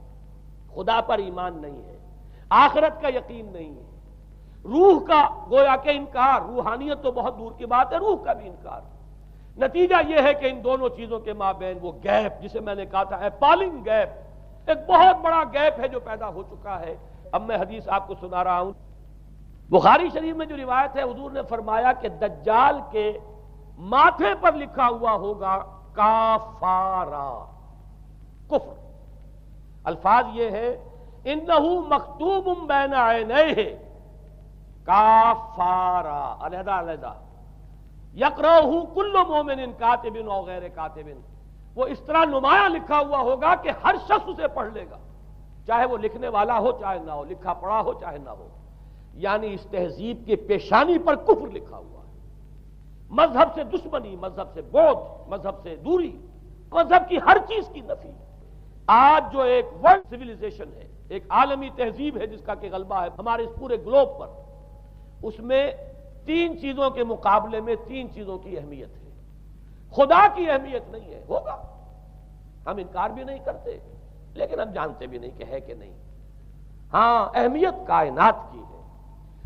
خدا پر ایمان نہیں ہے، آخرت کا یقین نہیں ہے، روح کا گویا کہ انکار، روحانیت تو بہت دور کی بات ہے، روح کا بھی انکار. نتیجہ یہ ہے کہ ان دونوں چیزوں کے مابین وہ گیپ، جسے میں نے کہا تھا ایپالنگ گیپ، ایک بہت بڑا گیپ ہے جو پیدا ہو چکا ہے. اب میں حدیث آپ کو سنا رہا ہوں. بخاری شریف میں جو روایت ہے، حضور نے فرمایا کہ دجال کے ماتھے پر لکھا ہوا ہوگا کافارا، کفر. الفاظ یہ ہے انہو مکتوب بین عینیہ کافارا، علیحدہ علیحدہ، یقرأہ کل مومن کاتب او غیر کاتب. وہ اس طرح نمایاں لکھا ہوا ہوگا کہ ہر شخص اسے پڑھ لے گا، چاہے وہ لکھنے والا ہو چاہے نہ ہو، لکھا پڑھا ہو چاہے نہ ہو. یعنی اس تہذیب کی پیشانی پر کفر لکھا ہوا ہے. مذہب سے دشمنی، مذہب سے بغض، مذہب سے دوری، مذہب کی ہر چیز کی نفی. آج جو ایک ورلڈ سویلائزیشن ہے، ایک عالمی تہذیب ہے جس کا کہ غلبہ ہے ہمارے اس پورے گلوب پر، اس میں 3 چیزوں کے مقابلے میں 3 چیزوں کی اہمیت ہے. خدا کی اہمیت نہیں ہے، ہوگا، ہم انکار بھی نہیں کرتے، لیکن ہم جانتے بھی نہیں کہ ہے کہ نہیں. ہاں اہمیت کائنات کی ہے،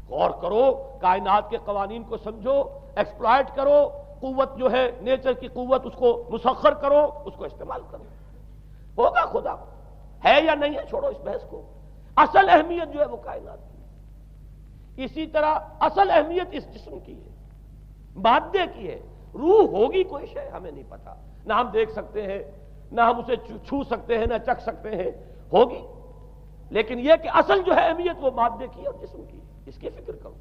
غور کرو، کائنات کے قوانین کو سمجھو، ایکسپلائٹ کرو، قوت جو ہے نیچر کی قوت اس کو مسخر کرو، اس کو استعمال کرو، ہوگا خدا ہے یا نہیں ہے، چھوڑو اس بحث کو، اصل اہمیت جو ہے وہ کائنات کی ہے۔ اسی طرح اصل اہمیت اس جسم کی ہے، مادے کی ہے، روح ہوگی کوئی شے ہمیں نہیں پتا، نہ ہم دیکھ سکتے ہیں، نہ ہم اسے چھو سکتے ہیں، نہ چکھ سکتے ہیں، ہوگی، لیکن یہ کہ اصل جو ہے اہمیت وہ مادے کی اور جسم کی، اس کی فکر کرو۔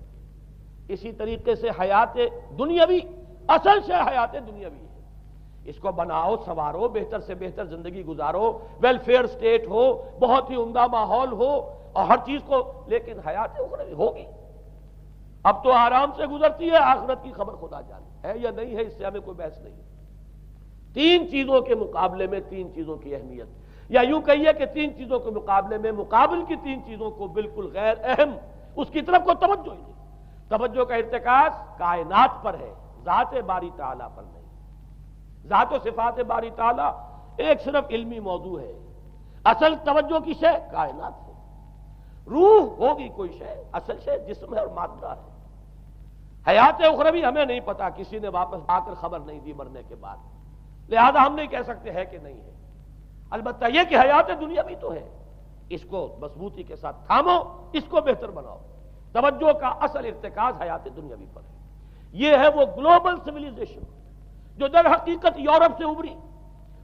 اسی طریقے سے حیات دنیاوی، اصل سے حیات دنیاوی ہے، اس کو بناؤ، سنوارو، بہتر سے بہتر زندگی گزارو، ویلفیئر سٹیٹ ہو، بہت ہی عمدہ ماحول ہو اور ہر چیز کو، لیکن حیات اخروی ہوگی، اب تو آرام سے گزرتی ہے، آخرت کی خبر خدا جانے ہے یا نہیں ہے، اس سے ہمیں کوئی بحث نہیں۔ تین چیزوں کے مقابلے میں تین چیزوں کی اہمیت، یا یوں کہیے کہ تین چیزوں کے مقابلے میں مقابل کی تین چیزوں کو بالکل غیر اہم، اس کی طرف کوئی توجہ ہی نہیں، توجہ کا ارتکاز کائنات پر ہے، ذات باری تعالیٰ پر نہیں۔ ذات و صفات باری تعالیٰ ایک صرف علمی موضوع ہے، اصل توجہ کی شے کائنات ہے۔ روح ہوگی کوئی شے، اصل شے جسم ہے اور مادہ ہے۔ حیات اخروی ہمیں نہیں پتا، کسی نے واپس آ کر خبر نہیں دی مرنے کے بعد، لہذا ہم نہیں کہہ سکتے ہے کہ نہیں ہے۔ البتہ یہ کہ حیات دنیا بھی تو ہے، اس کو مضبوطی کے ساتھ تھامو، اس کو بہتر بناؤ، توجہ کا اصل ارتکاز حیات دنیاوی پر ہے۔ یہ ہے وہ گلوبل سویلائزیشن جو در حقیقت یورپ سے ابری،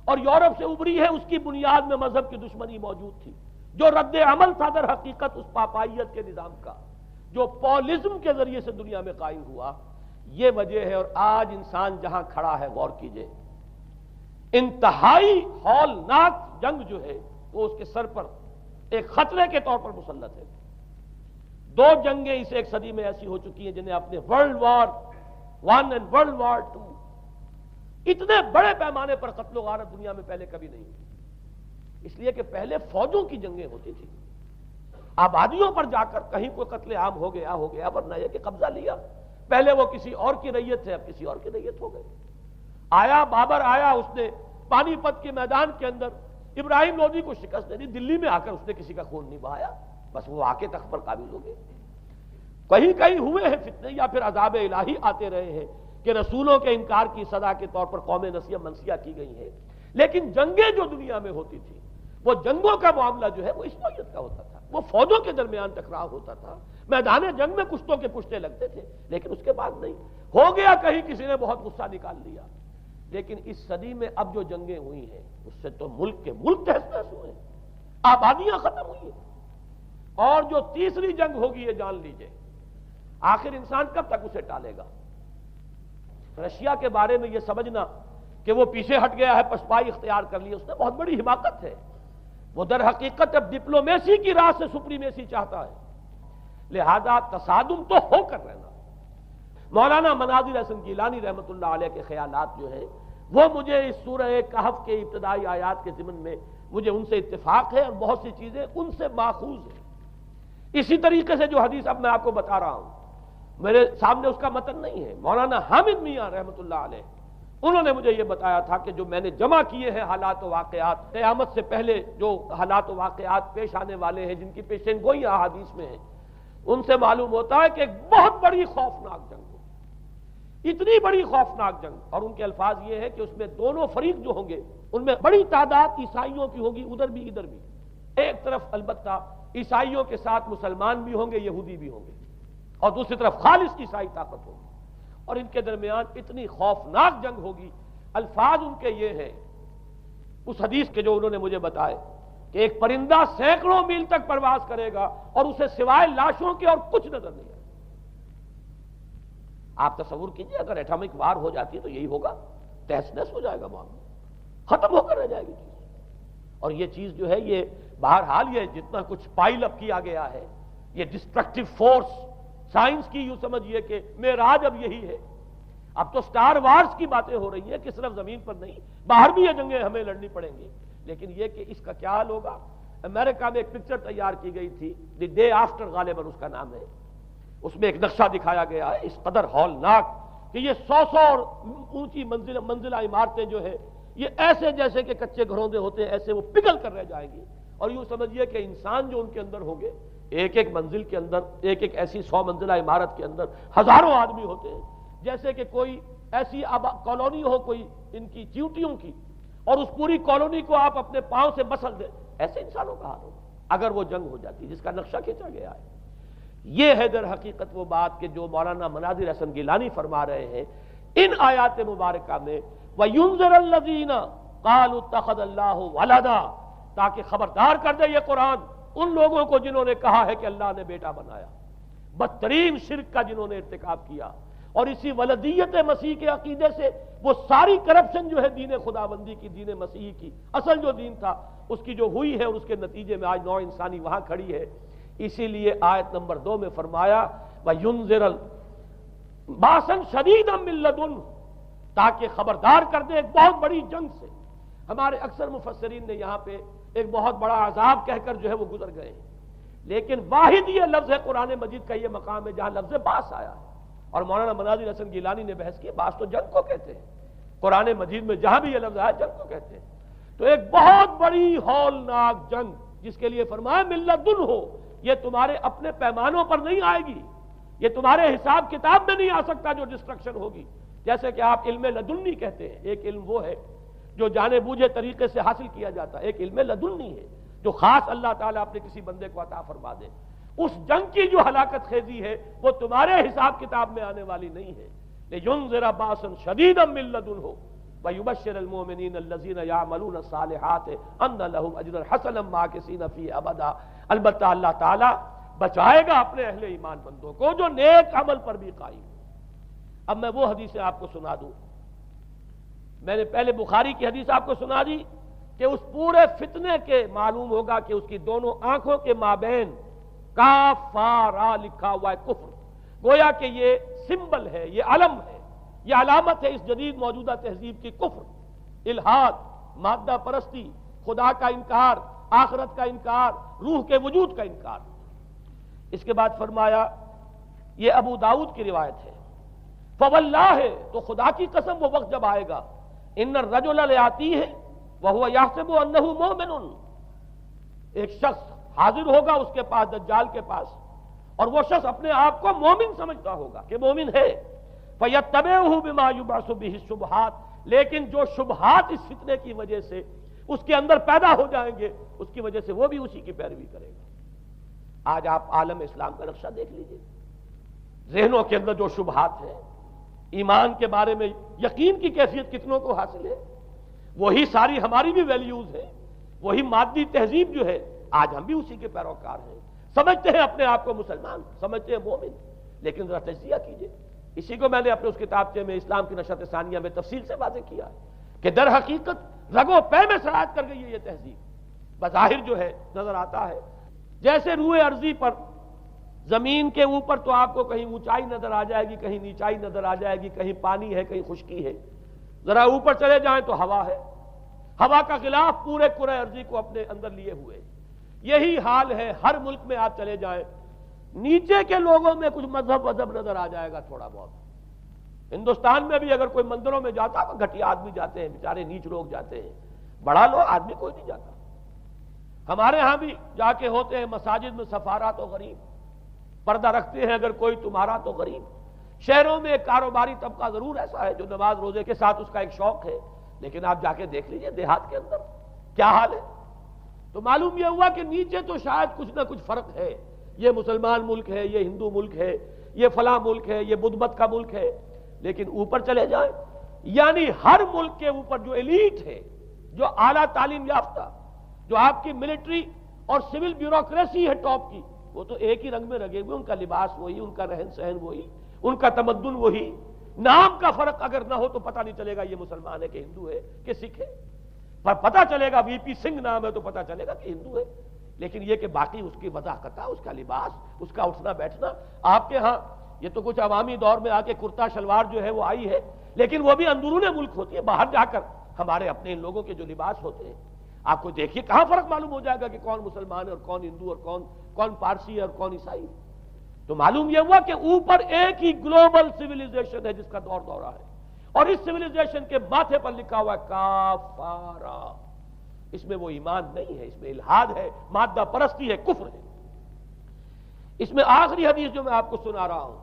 اور یورپ سے ابری ہے، اس کی بنیاد میں مذہب کی دشمنی موجود تھی، جو رد عمل تھا در حقیقت اس پاپائیت کے نظام کا جو پولزم کے ذریعے سے دنیا میں قائم ہوا، یہ وجہ ہے۔ اور آج انسان جہاں کھڑا ہے، غور کیجئے، انتہائی ہولناک جنگ جو ہے وہ اس کے سر پر ایک خطرے کے طور پر مسلط ہے۔ دو جنگیں اس ایک صدی میں ایسی ہو چکی ہیں جنہیں اپنے ورلڈ وار 1 اور ورلڈ وار 2، اتنے بڑے پیمانے پر قتل و غارت دنیا میں پہلے کبھی نہیں ہوئی، اس لیے کہ پہلے فوجوں کی جنگیں ہوتی تھی، آبادیوں پر جا کر کہیں کوئی قتل عام ہو گیا، ورنہ یہ کہ قبضہ لیا، پہلے وہ کسی اور کی ریت تھے، اب کسی اور کی ریت ہو گئے۔ آیا بابر آیا، اس نے پانی پت کے میدان کے اندر ابراہیم لودھی کو شکست دے دی، دلی میں آ کر اس نے کسی کا خون نہیں بہایا، بس وہ آ کے تخت پر قابض ہو گئے۔ کہیں کہیں ہوئے ہیں فتنے، یا پھر عذاب الہی آتے رہے ہیں کہ رسولوں کے انکار کی سزا کے طور پر قومیں نسیہ منسیہ کی گئی ہیں، لیکن جنگیں جو دنیا میں ہوتی تھی، وہ جنگوں کا معاملہ جو ہے وہ اس نوعیت کا ہوتا تھا، وہ فوجوں کے درمیان ٹکراؤ ہوتا تھا، میدان جنگ میں کشتوں کے پشتے لگتے تھے، لیکن اس کے بعد نہیں ہو گیا، کہیں کسی نے بہت غصہ نکال لیا۔ لیکن اس صدی میں اب جو جنگیں ہوئی ہیں اس سے تو ملک کے ملک تہس نہس ہوئے ہیں، آبادیاں ختم ہوئی ہیں، اور جو تیسری جنگ ہوگی یہ جان لیجئے، آخر انسان کب تک اسے ٹالے گا؟ رشیا کے بارے میں یہ سمجھنا کہ وہ پیچھے ہٹ گیا ہے، پشپائی اختیار کر لی، اس نے بہت بڑی حماقت ہے، وہ در حقیقت اب ڈپلومیسی کی راہ سے سپریمیسی چاہتا ہے، لہذا تصادم تو ہو کر رہنا۔ مولانا مناظر حسن گیلانی رحمۃ اللہ علیہ کے خیالات جو ہیں وہ مجھے اس سورہ کہف کے ابتدائی آیات کے ضمن میں مجھے ان سے اتفاق ہے، اور بہت سی چیزیں ان سے ماخوذ ہیں۔ اسی طریقے سے جو حدیث اب میں آپ کو بتا رہا ہوں، میرے سامنے اس کا متن نہیں ہے، مولانا حامد میاں رحمۃ اللہ علیہ انہوں نے مجھے یہ بتایا تھا کہ جو میں نے جمع کیے ہیں حالات و واقعات، قیامت سے پہلے جو حالات و واقعات پیش آنے والے ہیں، جن کی پیشین گوئی احادیث میں ہیں، ان سے معلوم ہوتا ہے کہ ایک بہت بڑی خوفناک جنگ، اتنی بڑی خوفناک جنگ، اور ان کے الفاظ یہ ہے کہ اس میں دونوں فریق جو ہوں گے ان میں بڑی تعداد عیسائیوں کی ہوگی، ادھر بھی ادھر بھی، ایک طرف البتہ عیسائیوں کے ساتھ مسلمان بھی ہوں گے، یہودی بھی ہوں گے، اور دوسری طرف خالص عیسائی طاقت ہوگی، اور ان کے درمیان اتنی خوفناک جنگ ہوگی۔ الفاظ ان کے یہ ہیں اس حدیث کے جو انہوں نے مجھے بتائے کہ ایک پرندہ سینکڑوں میل تک پرواز کرے گا اور اسے سوائے لاشوں کے اور کچھ نظر نہیں آئے۔ آپ تصور کیجئے اگر ایٹامک وار ہو جاتی ہے تو یہی ہوگا، تہس نہس ہو جائے گا معاملہ، ختم ہو کر رہ جائے گی چیز۔ اور یہ چیز جو ہے یہ بہرحال یہ جتنا کچھ پائل اپ کیا گیا ہے، یہ ڈسٹرکٹیو فورس سائنس کی یوں سمجھیے کہ معراج اب یہی ہے۔ اب تو سٹار وارز کی باتیں ہو رہی ہیں کہ صرف زمین پر نہیں، باہر بھی یہ جنگیں ہمیں لڑنی پڑیں گی، لیکن یہ کہ اس کا کیا حال ہوگا۔ امریکہ میں ایک پکچر تیار کی گئی تھی، دی ڈے آفٹر غالباً اس کا نام ہے، اس میں ایک نقشہ دکھایا گیا ہے اس قدر ہولناک کہ یہ 100 اور اونچی منزلہ عمارتیں جو ہے یہ ایسے جیسے کہ کچے گھروندے ہوتے ہیں، ایسے وہ پگھل کر رہ جائیں گی، اور یوں سمجھیے کہ انسان جو ان کے اندر ہوں گے ایک ایک منزل کے اندر، ایک ایک ایسی 100 منزلہ عمارت کے اندر ہزاروں آدمی ہوتے ہیں، جیسے کہ کوئی ایسی کالونی ہو کوئی ان کی چیونٹیوں کی، اور اس پوری کالونی کو آپ اپنے پاؤں سے مسل دیں، ایسے انسانوں کا حال ہوگا اگر وہ جنگ ہو جاتی جس کا نقشہ کھینچا گیا ہے۔ یہ ہے در حقیقت وہ بات کہ جو مولانا مناظر حسن گیلانی فرما رہے ہیں ان آیات مبارکہ میں، وَيُنذِرَ الَّذِينَ قَالُوا اتَّخَذَ اللَّهُ وَلَدًا، تاکہ خبردار کر دے یہ قرآن ان لوگوں کو جنہوں نے کہا ہے کہ اللہ نے بیٹا بنایا، بدترین شرک کا جنہوں نے ارتکاب کیا، اور اسی ولدیت مسیح کے عقیدے سے وہ ساری کرپشن جو ہے دین خداوندی کی، دین مسیحی کی اصل جو دین تھا اس کی جو ہوئی ہے، اور اس کے نتیجے میں آج نوع انسانی وہاں کھڑی ہے۔ اسی لیے آیت نمبر 2 میں فرمایا وَيُنذِرَ بَأْسًا شَدِيدًا مِّن لَّدُنْهُ، تاکہ خبردار کر دے ایک بہت بڑی جنگ سے۔ ہمارے اکثر مفسرین نے یہاں پہ ایک بہت بڑا عذاب کہہ کر جو ہے وہ گزر گئے، لیکن واحد یہ لفظ ہے قرآن مجید کا یہ مقام ہے جہاں لفظ باس آیا ہے، اور مولانا مناظر حسن گیلانی نے بحث کی باس تو جنگ کو کہتے ہیں، قرآن مجید میں جہاں بھی یہ لفظ آیا جنگ کو کہتے ہیں۔ تو ایک بہت بڑی ہولناک جنگ جس کے لیے فرمایا ملت ہو، یہ تمہارے اپنے پیمانوں پر نہیں آئے گی، یہ تمہارے حساب کتاب میں نہیں آ سکتا جو ڈسٹرکشن ہوگی۔ جیسے کہ آپ علم لدنی کہتے ہیں، ایک علم وہ ہے جو جانے بوجھے طریقے سے حاصل کیا جاتا ہے، ایک علم لدنی ہے جو خاص اللہ تعالیٰ اپنے کسی بندے کو عطا فرما دے۔ اس جنگ کی جو ہلاکت خیزی ہے وہ تمہارے حساب کتاب میں آنے والی نہیں ہے۔ لِيُنذِرَ بَأْسًا شَدِيدًا مِّن لَّدُنْهُ وَيُبَشِّرَ الْمُؤْمِنِينَ الَّذِينَ يَعْمَلُونَ الصَّالِحَاتِ أَنَّ لَهُمْ أَجْرًا حَسَنًا مَّاكِثِينَ فِيهِ أَبَدًا۔ البتہ اللہ تعالیٰ بچائے گا اپنے اہل ایمان بندوں کو جو نیک عمل پر بھی قائم۔ اب میں وہ حدیثیں آپ کو سنا دوں، میں نے پہلے بخاری کی حدیث آپ کو سنا دی کہ اس پورے فتنے کے معلوم ہوگا کہ اس کی دونوں آنکھوں کے مابین کافارا لکھا ہوا ہے، کفر، گویا کہ یہ سمبل ہے، یہ علم ہے، یہ علامت ہے اس جدید موجودہ تہذیب کی، کفر، الحاد، مادہ پرستی، خدا کا انکار، آخرت کا انکار، روح کے وجود کا انکار۔ اس کے بعد فرمایا یہ ابو داؤد کی روایت ہے، فواللہ، تو خدا کی قسم وہ وقت جب آئے گا، ان الرجل لآتیہ وہو یحسب انہ مومن، ایک شخص حاضر ہوگا اس کے پاس، دجال کے پاس، اور وہ شخص اپنے آپ کو مومن سمجھتا ہوگا کہ مومن ہے، فیتبعہ بما یبعث بہ الشبہات، لیکن جو شبہات اس فتنے کی وجہ سے اس کے اندر پیدا ہو جائیں گے اس کی وجہ سے وہ بھی اسی کی پیروی کرے گا۔ آج آپ عالم اسلام کا نقشہ دیکھ لیجئے، ذہنوں کے اندر جو شبہات ہیں، ایمان کے بارے میں یقین کی کیفیت کتنوں کو حاصل ہے، وہی ساری ہماری بھی ویلیوز ہیں، وہی مادی تہذیب جو ہے، آج ہم بھی اسی کے پیروکار ہیں، سمجھتے ہیں اپنے آپ کو مسلمان، سمجھتے ہیں مومن، لیکن ذرا تجزیہ کیجئے۔ اسی کو میں نے اپنے اس کتابچے میں اسلام کی نشرت ثانیہ میں تفصیل سے واضح کیا ہے کہ در حقیقت رگ و پے میں سرایت کر گئی ہے یہ تہذیب، بظاہر جو ہے نظر آتا ہے جیسے روئے ارضی پر، زمین کے اوپر تو آپ کو کہیں اونچائی نظر آ جائے گی، کہیں نیچائی نظر آ جائے گی، کہیں پانی ہے، کہیں خشکی ہے، ذرا اوپر چلے جائیں تو ہوا ہے، ہوا کا غلاف پورے کرۂ ارضی کو اپنے اندر لیے ہوئے۔ یہی حال ہے ہر ملک میں آپ چلے جائیں، نیچے کے لوگوں میں کچھ مذہب نظر آ جائے گا تھوڑا بہت۔ ہندوستان میں بھی اگر کوئی مندروں میں جاتا تو گھٹیا آدمی جاتے ہیں، بیچارے نیچ لوگ جاتے ہیں، بڑا لوگ آدمی کوئی نہیں جاتا۔ ہمارے ہاں بھی جا کے ہوتے ہیں مساجد میں سفارا تو غریب، پردہ رکھتے ہیں اگر کوئی تمہارا تو غریب۔ شہروں میں ایک کاروباری طبقہ ضرور ایسا ہے جو نماز روزے کے ساتھ اس کا ایک شوق ہے، لیکن آپ جا کے دیکھ لیجئے دیہات کے اندر کیا حال ہے۔ تو معلوم یہ ہوا کہ نیچے تو شاید کچھ نہ کچھ فرق ہے، یہ مسلمان ملک ہے، یہ ہندو ملک ہے، یہ فلاں ملک ہے، یہ بدھ مت کا ملک ہے، لیکن اوپر چلے جائیں یعنی ہر ملک کے اوپر جو ایلیٹ ہے، جو اعلیٰ تعلیم یافتہ، جو آپ کی ملٹری اور سول بیوروکریسی ہے ٹاپ کی، وہ تو ایک ہی رنگ میں رگے ہوئے، ان کا لباس وہی، ان کا رہن سہن وہی، ان کا تمدن وہی، نام کا فرق اگر نہ ہو تو پتہ نہیں چلے گا یہ مسلمان ہے کہ ہندو ہے کہ سکھ ہے، پر پتہ چلے گا وی پی سنگھ نام ہے تو پتہ چلے گا کہ ہندو ہے، لیکن یہ کہ باقی اس کی وضاحت، اس کا لباس، اس کا اٹھنا بیٹھنا، آپ کے ہاں یہ تو کچھ عوامی دور میں آ کے کرتا شلوار جو ہے وہ آئی ہے، لیکن وہ بھی اندرون ملک ہوتی ہے، باہر جا کر ہمارے اپنے ان لوگوں کے جو لباس ہوتے ہیں، آپ کو دیکھیے کہاں فرق معلوم ہو جائے گا کہ کون مسلمان ہے اور کون ہندو اور کون پارسی ہے اور کون عیسائی۔ تو معلوم یہ ہوا کہ اوپر ایک ہی گلوبل سیویلائزیشن ہے جس کا دور دورہ ہے، اور اس سیویلائزیشن کے ماتھے پر لکھا ہوا ہے کافارا، اس میں وہ ایمان نہیں ہے، اس میں الحاد ہے، مادہ پرستی ہے، کفر ہے۔ اس میں آخری حدیث جو میں آپ کو سنا رہا ہوں،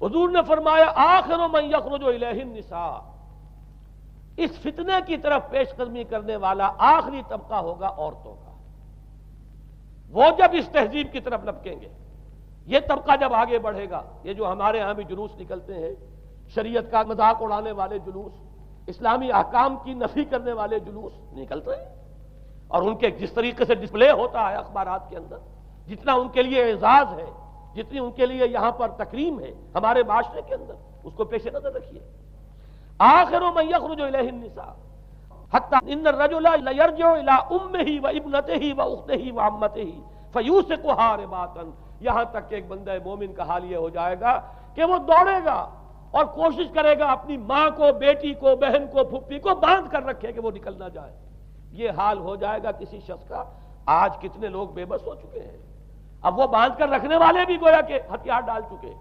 حضور نے فرمایا آخر من یخرج الیہ النساء، اس فتنے کی طرف پیش قدمی کرنے والا آخری طبقہ ہوگا عورتوں کا۔ وہ جب اس تہذیب کی طرف لپکیں گے، یہ طبقہ جب آگے بڑھے گا، یہ جو ہمارے ہاں بھی جلوس نکلتے ہیں، شریعت کا مذاق اڑانے والے جلوس، اسلامی احکام کی نفی کرنے والے جلوس نکلتے ہیں، اور ان کے جس طریقے سے ڈسپلے ہوتا ہے اخبارات کے اندر، جتنا ان کے لیے اعزاز ہے، جتنی ان کے لیے یہاں پر تکریم ہے ہمارے معاشرے کے اندر، اس کو پیش نظر رکھیے۔ آخر من یخرج الیہ النساء حتی ان الرجل لیرجع الی امہ و ابنتہ و اختہ و عمتہ فیوثقھا رباطا، یہاں تک کہ ایک بندہ مومن کا حال یہ ہو جائے گا کہ وہ دوڑے گا اور کوشش کرے گا اپنی ماں کو، بیٹی کو، بہن کو، پھپھی کو باندھ کر رکھے کہ وہ نکل نہ جائے۔ یہ حال ہو جائے گا کسی شخص کا۔ آج کتنے لوگ بے بس ہو چکے ہیں، اب وہ باندھ کر رکھنے والے بھی گویا کہ ہتھیار ڈال چکے،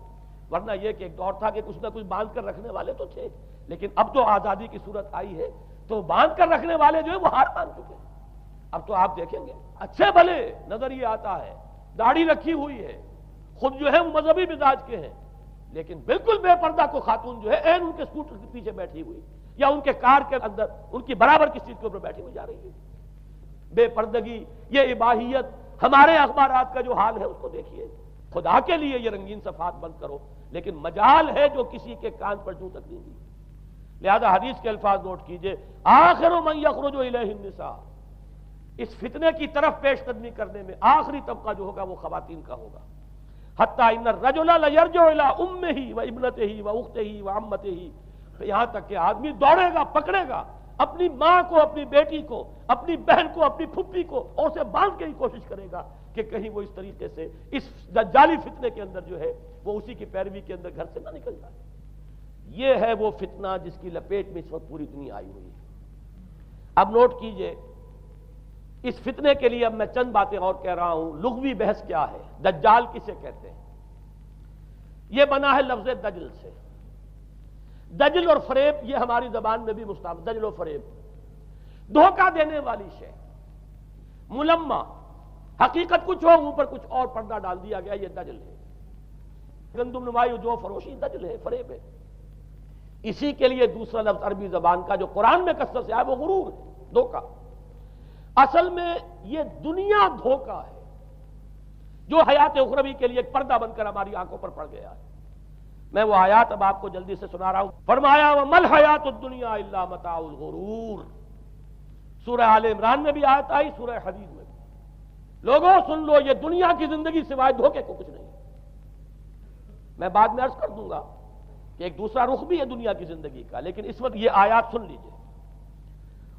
ورنہ یہ کہ ایک دور تھا کہ کچھ نہ کچھ باندھ کر رکھنے والے تو تھے، لیکن اب تو آزادی کی صورت آئی ہے تو باندھ کر رکھنے والے جو ہے وہ ہار مان چکے۔ اب تو آپ دیکھیں گے اچھے بھلے نظر یہ آتا ہے، داڑھی رکھی ہوئی ہے، خود جو ہے وہ مذہبی مزاج کے ہیں، لیکن بالکل بے پردہ کو خاتون جو ہے این ان کے اسکوٹر کے پیچھے بیٹھی ہوئی یا ان کے کار کے اندر ان کی برابر کی سیٹ کے اوپر بیٹھی ہوئی جا رہی ہے۔ بے پردگی، یہ اباحیت، ہمارے اخبارات کا جو حال ہے اس کو دیکھیے۔ خدا کے لیے یہ رنگین صفحات بند کرو، لیکن مجال ہے جو کسی کے کان پر جوں تک نہیں دی۔ لہذا حدیث کے الفاظ نوٹ کیجئے، آخر من یخرج الیہ النساء، اس فتنے کی طرف پیش قدمی کرنے میں آخری طبقہ جو ہوگا وہ خواتین کا ہوگا۔ حتی ان الرجل لیرجع الی امہ و ابنتہ و اختہ و عمتہ، یہاں تک کہ آدمی دوڑے گا، پکڑے گا اپنی ماں کو، اپنی بیٹی کو، اپنی بہن کو، اپنی پھپھی کو، اور اسے باندھ کے ہی کوشش کرے گا کہ کہیں وہ اس طریقے سے اس دجالی فتنے کے اندر جو ہے وہ اسی کی پیروی کے اندر گھر سے نہ نکل جائے۔ یہ ہے وہ فتنہ جس کی لپیٹ میں اس وقت پوری دنیا آئی ہوئی ہے۔ اب نوٹ کیجئے، اس فتنے کے لیے اب میں چند باتیں اور کہہ رہا ہوں۔ لغوی بحث کیا ہے؟ دجال کسے کہتے ہیں؟ یہ بنا ہے لفظ دجل سے۔ دجل اور فریب یہ ہماری زبان میں بھی مستعمل، دجل و فریب، دھوکہ دینے والی شے، ملمہ، حقیقت کچھ ہو اوپر کچھ اور پردہ ڈال دیا گیا، یہ دجل ہے۔ گندم نمائی جو فروشی دجل ہے، فریب ہے۔ اسی کے لیے دوسرا لفظ عربی زبان کا جو قرآن میں کثرت سے آیا وہ غرور ہے، دھوکہ۔ اصل میں یہ دنیا دھوکہ ہے جو حیات اخروی کے لیے ایک پردہ بن کر ہماری آنکھوں پر پڑ گیا ہے۔ میں وہ آیات اب آپ کو جلدی سے سنا رہا ہوں۔ فرمایا وَمَا الْحَيَاةُ الدُّنْيَا إِلَّا مَتَاعُ الْغُرُورِ، سورہ آل عمران میں بھی آیت آئی، سورہ حدید میں بھی۔ لوگوں سن لو، یہ دنیا کی زندگی سوائے دھوکے کو کچھ نہیں۔ میں بعد میں عرض کر دوں گا کہ ایک دوسرا رخ بھی ہے دنیا کی زندگی کا، لیکن اس وقت یہ آیات سن لیجئے۔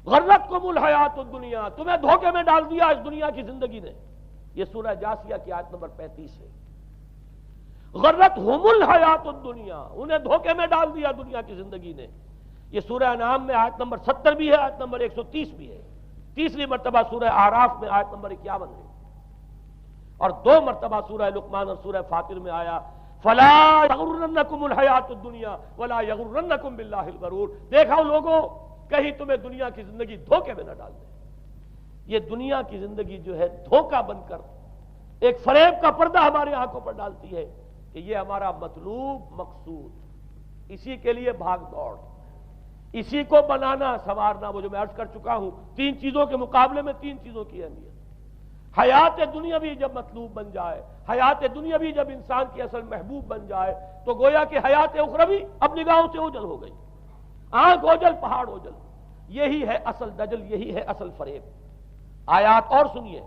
غرتکم الحیات الدنیا، تمہیں دھوکے میں ڈال دیا اس دنیا کی زندگی نے، یہ سورہ جاثیہ کی آیت نمبر 35 ہے۔ غرتہم الحیات الدنیا، انہیں دھوکے میں ڈال دیا دنیا کی زندگی نے، یہ سورہ انعام میں آیت نمبر 70 بھی ہے، آیت نمبر 130 بھی ہے۔ تیسری مرتبہ سورہ اعراف میں آیت نمبر 51 ہے، اور 2 مرتبہ سورہ لقمان اور سورہ فاطر میں آیا فلا یغرنکم الحیات الدنیا ولا یغرنکم باللہ الغرور۔ دیکھو لوگوں، کہیں تمہیں دنیا کی زندگی دھوکے میں نہ ڈال دے۔ یہ دنیا کی زندگی جو ہے دھوکہ بن کر ایک فریب کا پردہ ہمارے آنکھوں پر ڈالتی ہے کہ یہ ہمارا مطلوب مقصود، اسی کے لیے بھاگ دوڑ، اسی کو بنانا سنوارنا۔ وہ جو میں عرض کر چکا ہوں، 3 چیزوں کے مقابلے میں 3 چیزوں کی اہمیت۔ حیات دنیاوی جب مطلوب بن جائے، حیات دنیاوی جب انسان کی اصل محبوب بن جائے، تو گویا کہ حیات اخروی اب نگاہوں سے اوجھل ہو گئی، آنکھ اوجھل پہاڑ اوجھل۔ یہی ہے اصل دجل، یہی ہے اصل فریب۔ آیات اور سنیے،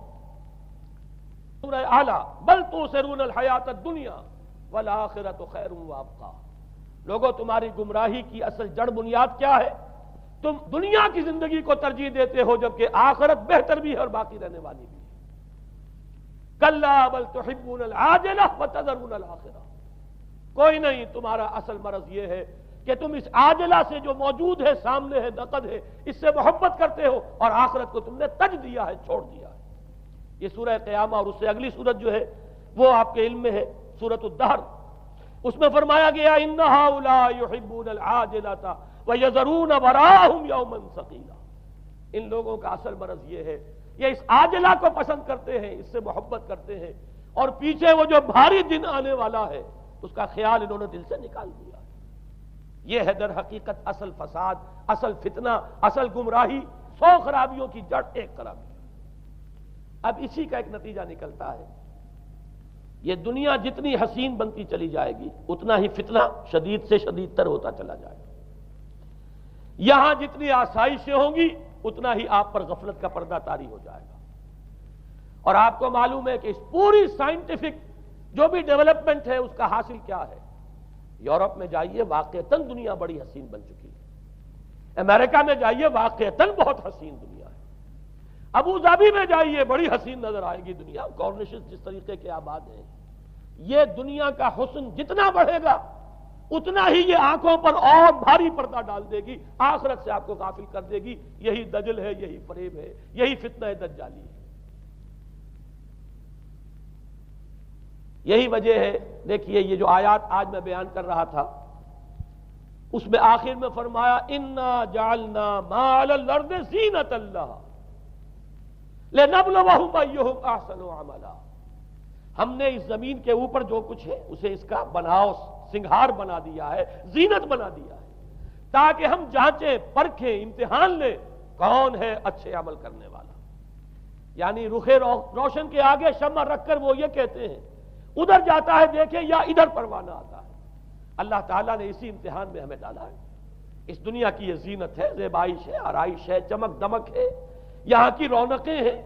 سورہ اعلی، بل تؤثرون الحیات الدنیا والآخرۃ خیر وابقیٰ۔ لوگوں، تمہاری گمراہی کی اصل جڑ بنیاد کیا ہے؟ تم دنیا کی زندگی کو ترجیح دیتے ہو، جبکہ آخرت بہتر بھی ہے اور باقی رہنے والی بھی ہے۔ کلا بل تحبون العاجلہ وتذرون الآخرہ۔ کوئی نہیں، تمہارا اصل مرض یہ ہے کہ تم اس عاجلہ سے جو موجود ہے، سامنے ہے، نقد ہے، اس سے محبت کرتے ہو، اور آخرت کو تم نے تج دیا ہے، چھوڑ دیا ہے۔ یہ سورہ قیامہ اور اس سے اگلی سورت جو ہے وہ آپ کے علم میں ہے، سورۃ الدہر۔ اس میں فرمایا گیا ان ہؤلاء یحبون العاجلۃ ویذرون وراءہم یوما ثقیلا۔ ان لوگوں کا اصل مرض یہ ہے، یہ اس عاجلہ کو پسند کرتے ہیں، اس سے محبت کرتے ہیں، اور پیچھے وہ جو بھاری دن آنے والا ہے اس کا خیال انہوں نے دل سے نکال دیا. یہ ہے در حقیقت اصل فساد، اصل فتنہ، اصل گمراہی. 100 خرابیوں کی جڑ ایک خرابی. اب اسی کا ایک نتیجہ نکلتا ہے، یہ دنیا جتنی حسین بنتی چلی جائے گی اتنا ہی فتنہ شدید سے شدید تر ہوتا چلا جائے گا. یہاں جتنی آسائشیں ہوں گی اتنا ہی آپ پر غفلت کا پردہ طاری ہو جائے گا. اور آپ کو معلوم ہے کہ اس پوری سائنٹیفک جو بھی ڈیولپمنٹ ہے اس کا حاصل کیا ہے؟ یورپ میں جائیے واقعتاً دنیا بڑی حسین بن چکی ہے. امریکہ میں جائیے واقعتاً بہت حسین دنیا ہے. ابو ظبی میں جائیے بڑی حسین نظر آئے گی دنیا. کارنیشز جس طریقے کے آباد ہیں. یہ دنیا کا حسن جتنا بڑھے گا اتنا ہی یہ آنکھوں پر اور بھاری پردہ ڈال دے گی، آخرت سے آپ کو غافل کر دے گی. یہی دجل ہے، یہی فریب ہے، یہی فتنہ دجالی ہے. یہی وجہ ہے. دیکھیے یہ جو آیات آج میں بیان کر رہا تھا اس میں آخر میں فرمایا انا جعلنا ما علی الارض زینۃ اللہ لنبلوہم ایہم احسن عملا. ہم نے اس زمین کے اوپر جو کچھ ہے اسے اس کا بناؤ سنگھار بنا دیا ہے، زینت بنا دیا ہے، تاکہ ہم جانچیں، پرکھیں، امتحان لیں کون ہے اچھے عمل کرنے والا. یعنی رخ روشن کے آگے شمع رکھ کر وہ یہ کہتے ہیں ادھر جاتا ہے دیکھیں یا ادھر پروانہ آتا ہے. اللہ تعالیٰ نے اسی امتحان میں ہمیں ڈالا ہے. اس دنیا کی یہ زینت ہے، زیبائش ہے، آرائش ہے، چمک دمک ہے، یہاں کی رونقیں ہیں.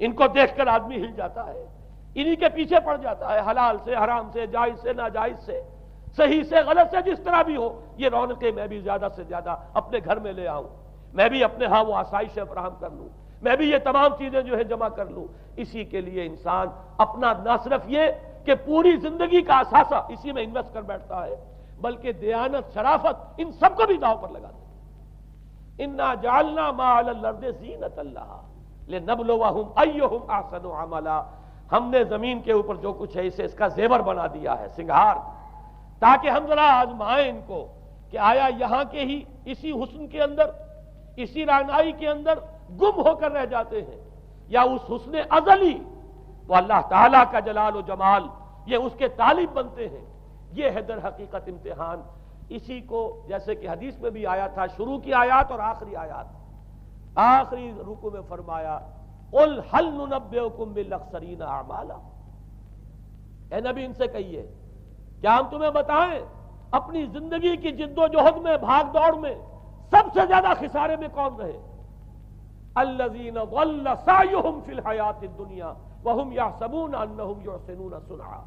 ان کو دیکھ کر آدمی ہل جاتا ہے، انہی کے پیچھے پڑ جاتا ہے. حلال سے حرام سے، جائز سے ناجائز سے، صحیح سے غلط سے، جس طرح بھی ہو یہ رونقیں میں بھی زیادہ سے زیادہ اپنے گھر میں لے آؤں، میں بھی اپنے ہاں وہ آسائشیں فراہم کر لوں، میں بھی یہ تمام چیزیں جو ہے جمع کر لوں. اسی کے لیے انسان اپنا نہ صرف یہ کہ پوری زندگی کا اثاثہ اسی میں انویسٹ کر بیٹھتا ہے بلکہ دیانت، شرافت، ان سب کو بھی داؤ پر لگا دیتا. انا جعلنا ما علی الارض زینۃ اللہ لنبلوہم ایہم احسن عملا. ہم نے زمین کے اوپر جو کچھ ہے اسے اس کا زیور بنا دیا ہے، سنگھار، تاکہ ہم ذرا آزمائیں ان کو کہ آیا یہاں کے ہی اسی حسن کے اندر، اسی رعنائی کے اندر گم ہو کر رہ جاتے ہیں، یا اس حسن ازلی وہ اللہ تعالیٰ کا جلال و جمال یہ اس کے طالب بنتے ہیں. یہ ہے در حقیقت امتحان. اسی کو جیسے کہ حدیث میں بھی آیا تھا، شروع کی آیات اور آخری آیات، آخری رکوع میں فرمایا قل هل ننبئکم بالاخسرین اعمالا. اے نبی ان سے کہیے کیا ہم تمہیں بتائیں اپنی زندگی کی جد و جہد میں، بھاگ دوڑ میں سب سے زیادہ خسارے میں کون رہے؟ الذین ضل سعیہم فی الحیاۃ الدنیا وہم یحسبون انہم یحسنون صنعا.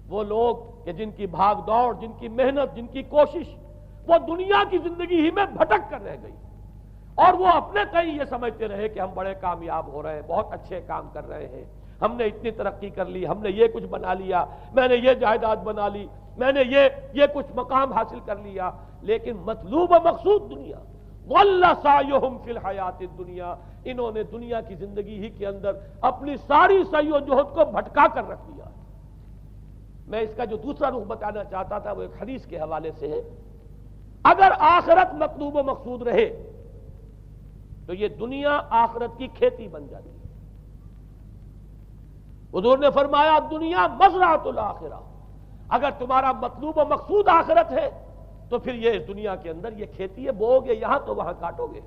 وہ لوگ کہ جن کی بھاگ دوڑ، جن کی محنت، جن کی کوشش وہ دنیا کی زندگی ہی میں بھٹک کر رہ گئی، اور وہ اپنے کہیں یہ سمجھتے رہے کہ ہم بڑے کامیاب ہو رہے ہیں، بہت اچھے کام کر رہے ہیں، ہم نے اتنی ترقی کر لی، ہم نے یہ کچھ بنا لیا، میں نے یہ جائیداد بنا لی، میں نے یہ کچھ مقام حاصل کر لیا. لیکن مطلوب و مقصود دنیا. ضل سعیہم فی الحیاۃ الدنیا. انہوں نے دنیا کی زندگی ہی کے اندر اپنی ساری سعی و جہد کو بھٹکا کر رکھ دیا. میں اس کا جو دوسرا رخ بتانا چاہتا تھا وہ ایک حدیث کے حوالے سے ہے. اگر آخرت مطلوب و مقصود رہے تو یہ دنیا آخرت کی کھیتی بن جاتی ہے. حضور نے فرمایا دنیا مزرعۃ الآخرہ. اگر تمہارا مطلوب و مقصود آخرت ہے تو پھر یہ دنیا کے اندر یہ کھیتی ہے، بو گے یہاں تو وہاں کاٹو گے.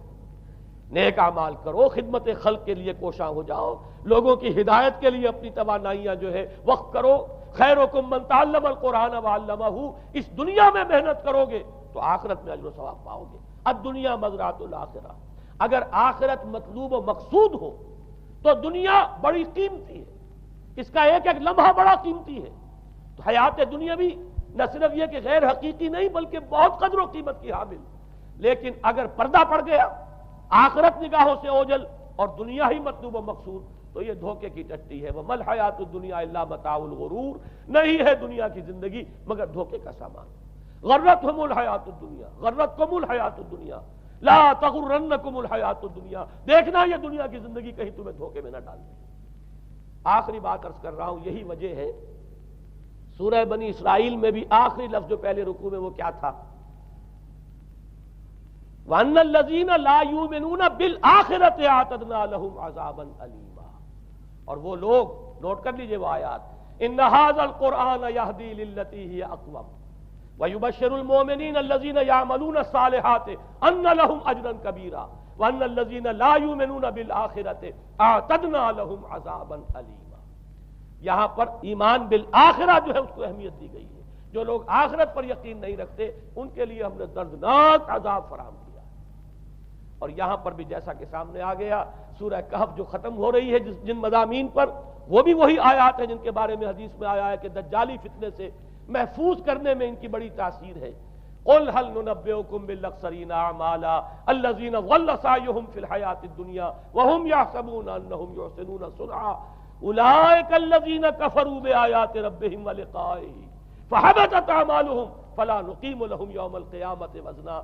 نیک اعمال کرو، خدمت خلق کے لیے کوشاں ہو جاؤ، لوگوں کی ہدایت کے لیے اپنی توانائیاں جو ہے وقف کرو. خیرکم من تعلم القرآن وعلمہ. اس دنیا میں محنت کرو گے تو آخرت میں اجر و ثواب پاؤ گے. الدنیا مزرعۃ الآخرہ. اگر آخرت مطلوب و مقصود ہو تو دنیا بڑی قیمتی ہے، اس کا ایک ایک لمحہ بڑا قیمتی ہے. تو حیات دنیا بھی نہ صرف یہ کہ غیر حقیقی نہیں بلکہ بہت قدر و قیمت کی حامل. لیکن اگر پردہ پڑ گیا، آخرت نگاہوں سے اوجھل اور دنیا ہی مطلوب و مقصود، تو یہ دھوکے کی ٹٹی ہے. وَمَا الْحَيَاةُ الدُّنْيَا إِلَّا مَتَاعُ الْغُرُورِ. نہیں ہے دنیا کی زندگی مگر دھوکے کا سامان. غرتہم الحیات الدنیا، غرتکم الحیات الدنیا، لا تغرنکم الحیات الدنیا. دیکھنا یہ دنیا کی زندگی کہیں تمہیں دھوکے میں نہ ڈال دے. آخری بات عرض کر رہا ہوں، یہی وجہ ہے سورہ بنی اسرائیل میں بھی آخری لفظ جو پہلے رکوع میں وہ کیا تھا؟ وَأَنَّ الَّذِينَ لَا يُؤْمِنُونَ بِالْآخِرَةِ أَعْتَدْنَا لَهُمْ عَذَابًا أَلِيمًا. اور وہ لوگ، نوٹ کر لیجئے وہ آیات، ان ھذا القرآن یہدی للتی ہی اقوم ویبشر المؤمنین الذین یعملون الصالحات ان لهم اجرا کبیرا وان الذین لا یؤمنون بالآخرۃ اعتدنا لهم عذابا الیما۔ یہاں پر ایمان بالآخرہ جو ہے اس کو اہمیت دی گئی ہے، جو لوگ آخرت پر یقین نہیں رکھتے ان کے لیے ہم نے دردناک عذاب فراہم کیا۔ اور یہاں پر بھی جیسا کہ سامنے آ گیا، سورہ کہف جو ختم ہو رہی ہے جن مضامین پر، وہ بھی وہی آیات ہیں جن کے بارے میں حدیث میں آیا ہے کہ دجالی فتنے سے محفوظ کرنے میں ان کی بڑی تاثیر ہے۔ قل هل ننبئكم بالاخسرین اعمالا الذین ضل سعیهم فی الحیاۃ الدنیا وهم یحسبون انهم یحسنون صنعا اولئک الذین کفروا بآیات ربهم ولقائه فحبطت اعمالهم فلا نقیم لهم یوم القیامۃ وزنا۔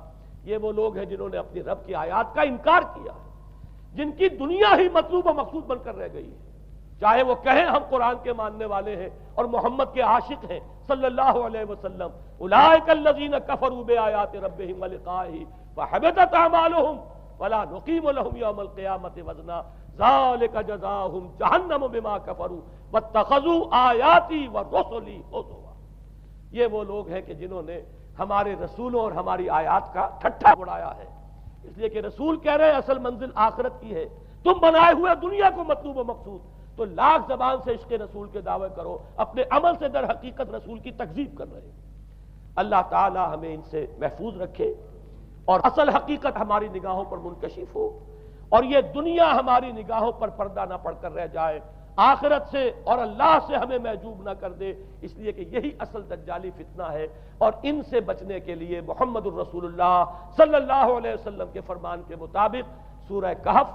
یہ وہ لوگ ہیں جنہوں نے اپنی رب کی آیات کا انکار کیا، جن کی دنیا ہی مطلوب و مقصود بن کر رہ گئی ہے، چاہے وہ کہیں ہم قرآن کے ماننے والے ہیں اور محمد کے عاشق ہیں صلی اللہ علیہ وسلم، اولئک الذین کفروا بآیات ربهم ولقائه فحبطت اعمالهم ولا نقیم لهم یوم القیامۃ وزنا ذلک جزاؤہم جہنم بما کفروا واتخذوا آیاتی ورسلی ہزوا۔ یہ وہ لوگ ہیں کہ جنہوں نے ہمارے رسولوں اور ہماری آیات کا ٹھٹھا اڑایا ہے، اس لیے کہ رسول کہہ رہے ہیں اصل منزل آخرت کی ہے، تم بنائے ہوئے دنیا کو مطلوب و مقصود، تو لاکھ زبان سے عشق رسول کے دعوے کرو، اپنے عمل سے در حقیقت رسول کی تکذیب کر رہے ہیں۔ اللہ تعالی ہمیں ان سے محفوظ رکھے اور اصل حقیقت ہماری نگاہوں پر منکشف ہو، اور یہ دنیا ہماری نگاہوں پر پردہ نہ پڑ کر رہ جائے، آخرت سے اور اللہ سے ہمیں محجوب نہ کر دے، اس لیے کہ یہی اصل دجالی فتنہ ہے۔ اور ان سے بچنے کے لیے محمد الرسول اللہ صلی اللہ علیہ وسلم کے فرمان کے مطابق سورہ کہف،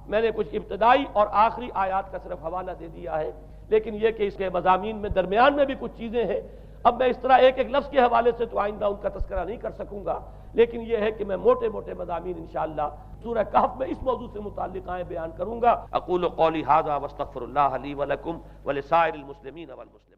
میں نے کچھ ابتدائی اور آخری آیات کا صرف حوالہ دے دیا ہے، لیکن یہ کہ اس کے مضامین میں درمیان میں بھی کچھ چیزیں ہیں، اب میں اس طرح ایک ایک لفظ کے حوالے سے تو آئندہ ان کا تذکرہ نہیں کر سکوں گا، لیکن یہ ہے کہ میں موٹے موٹے مضامین انشاءاللہ سورہ کہف میں اس موضوع سے متعلق بیان کروں گا۔ اقول قولی ھذا واستغفر اللہ لی ولکم ولسائر المسلمین والمسلمات۔